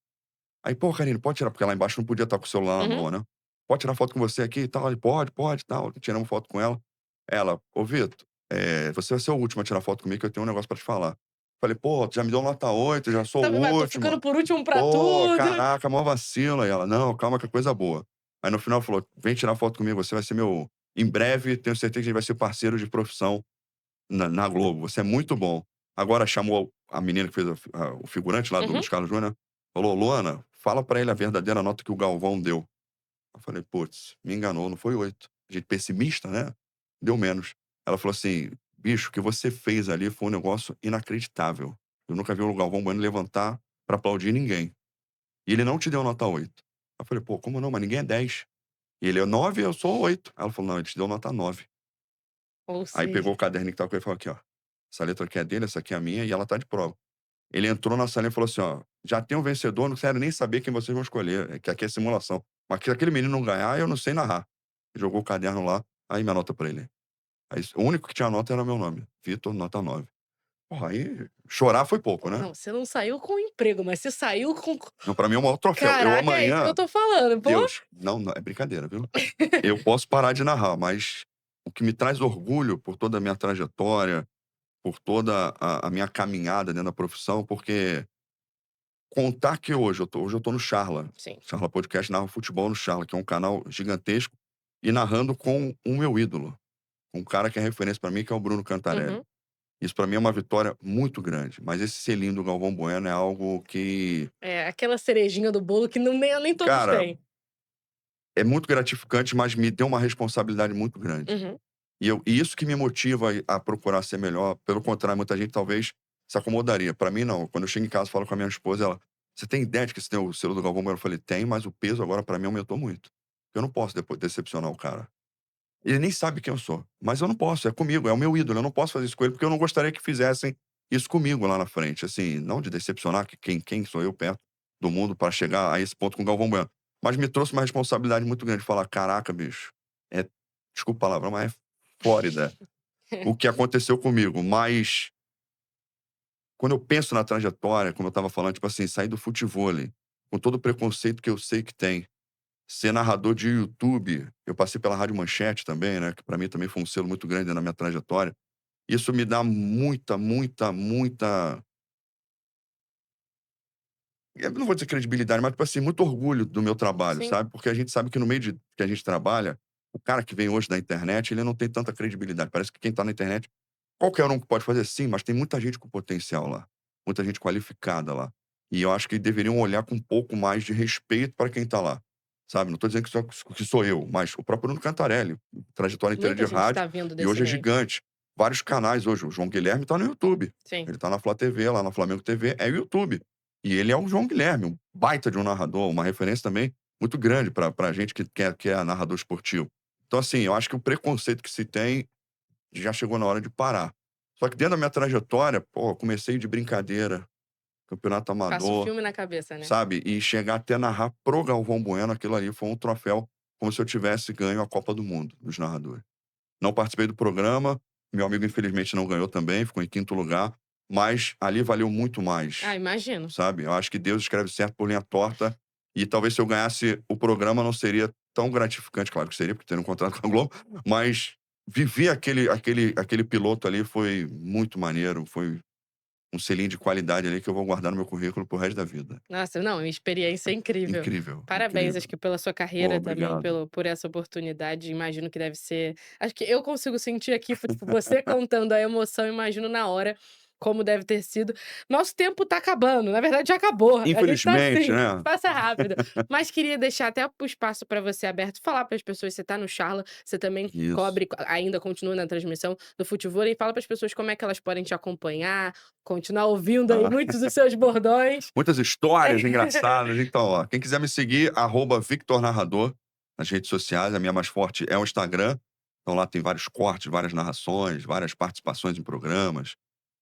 Aí: "Pô, Karine, pode tirar", porque lá embaixo não podia estar com o celular na Uhum. mão, né. "Pode tirar foto com você aqui e tal?" Ele: "Pode, pode", e tal. Tiramos foto com ela. Ela: "Ô Vitor, você vai ser o último a tirar foto comigo que eu tenho um negócio pra te falar". Falei: "Pô, tu já me deu nota 8, já sou Tá o mas tô ficando último. por último pra Pô, tudo. caraca, mó vacilo". Aí ela: "Não, calma que é coisa boa". Aí no final falou: "Vem tirar foto comigo, você vai ser meu em breve, tenho certeza que a gente vai ser parceiro de profissão na Globo, você é muito bom". Agora chamou a menina que fez o figurante lá do Uhum. Luiz Carlos Júnior, falou: "Luana, fala pra ele a verdadeira nota que o Galvão deu". Eu falei: "Puts, me enganou, não foi 8". A gente pessimista, né, deu menos. Ela falou assim: "Bicho, o que você fez ali foi um negócio inacreditável. Eu nunca vi o Galvão Bueno levantar pra aplaudir ninguém. E ele não te deu nota 8". Eu falei: "Pô, como não? Mas ninguém é 10". E ele é 9, eu sou 8. Ela falou: "Não, ele te deu nota 9". Ou Aí pegou seja o caderninho que estava com ele e falou: "Aqui, ó, essa letra aqui é dele, essa aqui é a minha e ela tá de prova". Ele entrou na salinha e falou assim: "Ó, já tem um vencedor, não quero nem saber quem vocês vão escolher, que aqui é simulação. Mas se aquele menino não ganhar, eu não sei narrar". Jogou o caderno lá, aí minha nota pra ele. Aí o único que tinha nota era meu nome, Vitor, nota 9. Porra, aí chorar foi pouco, pô, né. não, você não saiu com emprego, mas você saiu com Não, pra mim é o maior troféu. Eu caraca, é isso que eu amanhã tô falando, pô. Deus, não, não, é brincadeira, viu. Eu posso parar de narrar, mas o que me traz orgulho por toda a minha trajetória, por toda a minha caminhada dentro da profissão, porque contar que hoje eu tô no Charla. Sim. Charla Podcast narra futebol no Charla, que é um canal gigantesco, e narrando com o meu ídolo, um cara que é referência pra mim, que é o Bruno Cantarelli. Uhum. Isso pra mim é uma vitória muito grande, mas esse selinho do Galvão Bueno é algo que, É, aquela cerejinha do bolo que não nem todos cara, têm. é muito gratificante, mas me deu uma responsabilidade muito grande. Uhum. E isso que me motiva a procurar ser melhor, pelo contrário, muita gente talvez se acomodaria. Pra mim não, quando eu chego em casa e falo com a minha esposa, ela: "Você tem ideia de que você tem o selo do Galvão Bueno?" Eu falei: "Tenho, mas o peso agora pra mim aumentou muito. Eu não posso depois decepcionar o cara. Ele nem sabe quem eu sou, mas eu não posso, é comigo, é o meu ídolo, eu não posso fazer isso com ele, porque eu não gostaria que fizessem isso comigo lá na frente, assim, não de decepcionar que quem sou eu perto do mundo pra chegar a esse ponto com o Galvão Bueno. Mas me trouxe uma responsabilidade muito grande, de falar: "Caraca, bicho, é desculpa o palavrão, mas é Flórida o que aconteceu comigo". Mas quando eu penso na trajetória, como eu estava falando, tipo assim, sair do futevôlei, com todo o preconceito que eu sei que tem, ser narrador de YouTube, eu passei pela Rádio Manchete também, né, que pra mim também foi um selo muito grande na minha trajetória. Isso me dá muita, muita, muita, eu não vou dizer credibilidade, mas, tipo assim, muito orgulho do meu trabalho, Sim. sabe, porque a gente sabe que no meio de que a gente trabalha, o cara que vem hoje da internet, ele não tem tanta credibilidade. Parece que quem tá na internet, qualquer um que pode fazer, sim, mas tem muita gente com potencial lá, muita gente qualificada lá. E eu acho que deveriam olhar com um pouco mais de respeito para quem tá lá, sabe. Não tô dizendo que sou eu, mas o próprio Bruno Cantarelli, trajetória inteira de Muita gente rádio, tá vindo e desse hoje é meio. gigante. Vários canais hoje, o João Guilherme tá no YouTube, Sim. ele tá na Flá TV, lá na Flamengo TV, é YouTube. E ele é o João Guilherme, um baita de um narrador, uma referência também muito grande pra gente que é narrador esportivo. Então, assim, eu acho que o preconceito que se tem já chegou na hora de parar. Só que dentro da minha trajetória, pô, comecei de brincadeira, campeonato Passa o amador, filme na cabeça, né. sabe, e chegar até narrar pro Galvão Bueno, aquilo ali foi um troféu, como se eu tivesse ganho a Copa do Mundo dos narradores. Não participei do programa, meu amigo infelizmente não ganhou também, ficou em quinto lugar, mas ali valeu muito Ah, mais, imagino. sabe. Eu acho que Deus escreve certo por linha torta, e talvez se eu ganhasse o programa não seria tão gratificante, claro que seria, porque teria um contrato com a Globo, mas viver aquele piloto ali foi muito maneiro, foi um selinho de qualidade ali que eu vou guardar no meu currículo para o resto da vida. Nossa, não, uma experiência incrível. Incrível, Parabéns, incrível. acho que pela sua Pô, carreira também, obrigado. por essa oportunidade, imagino que deve ser acho que eu consigo sentir aqui, tipo, você contando a emoção, imagino na hora como deve ter sido. Nosso tempo tá acabando, na verdade já acabou, a gente tá Infelizmente, assim, né. passa rápido. Mas queria deixar até o espaço para você aberto, falar para as pessoas, você tá no Charla, você também Isso. cobre, ainda continua na transmissão do futevôlei, fala para as pessoas como é que elas podem te acompanhar, continuar ouvindo aí Ah, muitos dos seus bordões. muitas histórias engraçadas. Então, ó, quem quiser me seguir, @VictorNarrador nas redes sociais. A minha mais forte é o Instagram. Então lá tem vários cortes, várias narrações, várias participações em programas.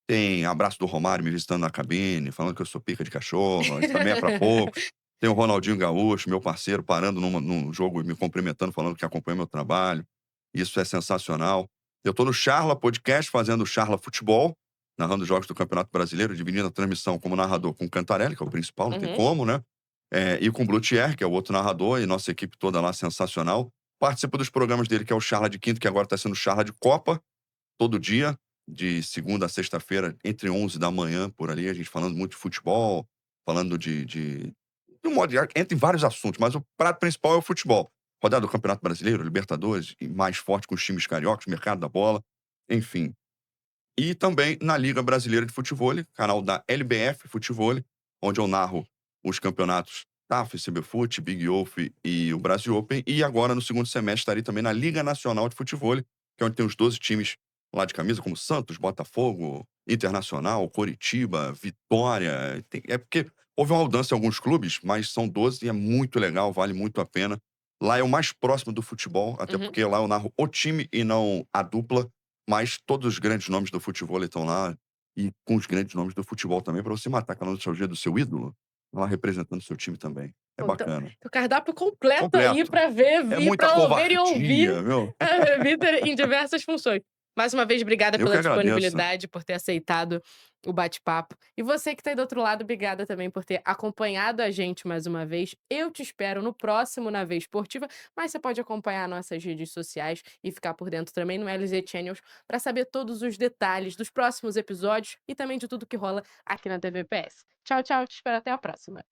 Tem abraço do Romário me visitando na cabine, falando que eu sou pica de cachorro, isso também é pra poucos. Tem o Ronaldinho Gaúcho, meu parceiro, parando num jogo e me cumprimentando, falando que acompanha meu trabalho. Isso é sensacional. Eu tô no Charla Podcast, fazendo o Charla Futebol, narrando jogos do Campeonato Brasileiro, dividindo a transmissão como narrador com o Cantarelli, que é o principal, não tem Uhum. como, né? E com o Blutier, que é o outro narrador, e nossa equipe toda lá sensacional. Participo dos programas dele, que é o Charla de Quinta, que agora tá sendo Charla de Copa, todo dia, de segunda a sexta-feira, entre 11 da manhã, por ali, a gente falando muito de futebol, falando de um modo geral, entra em vários assuntos, mas o prato principal é o futebol. Rodada do Campeonato Brasileiro, Libertadores, e mais forte com os times cariocas, mercado da bola, enfim. E também na Liga Brasileira de Futevôlei, canal da LBF Futevôlei, onde eu narro os campeonatos TAF, CBFute, Big Wolf e o Brasil Open. E agora, no segundo semestre, estarei também na Liga Nacional de Futevôlei, que é onde tem os 12 times lá de camisa, como Santos, Botafogo, Internacional, Coritiba, Vitória. É porque houve uma mudança em alguns clubes, mas são 12 e é muito legal, vale muito a pena. Lá é o mais próximo do futebol, até Uhum. porque lá eu narro o time e não a dupla, mas todos os grandes nomes do futevôlei estão lá, e com os grandes nomes do futebol também, pra você matar aquela nostalgia do seu ídolo, lá representando o seu time também. É Pô, então, bacana. o cardápio completo aí Completo. para ver, É vir muita para ver e ouvir covardia, viu. a vida em diversas funções. Mais uma vez, obrigada Eu que pela agradeço. disponibilidade, por ter aceitado o bate-papo. E você que está aí do outro lado, obrigada também por ter acompanhado a gente mais uma vez. Eu te espero no próximo Na Veia Esportiva, mas você pode acompanhar nossas redes sociais e ficar por dentro também no LZ Channels para saber todos os detalhes dos próximos episódios e também de tudo que rola aqui na TVPS. Tchau, tchau, te espero até a próxima.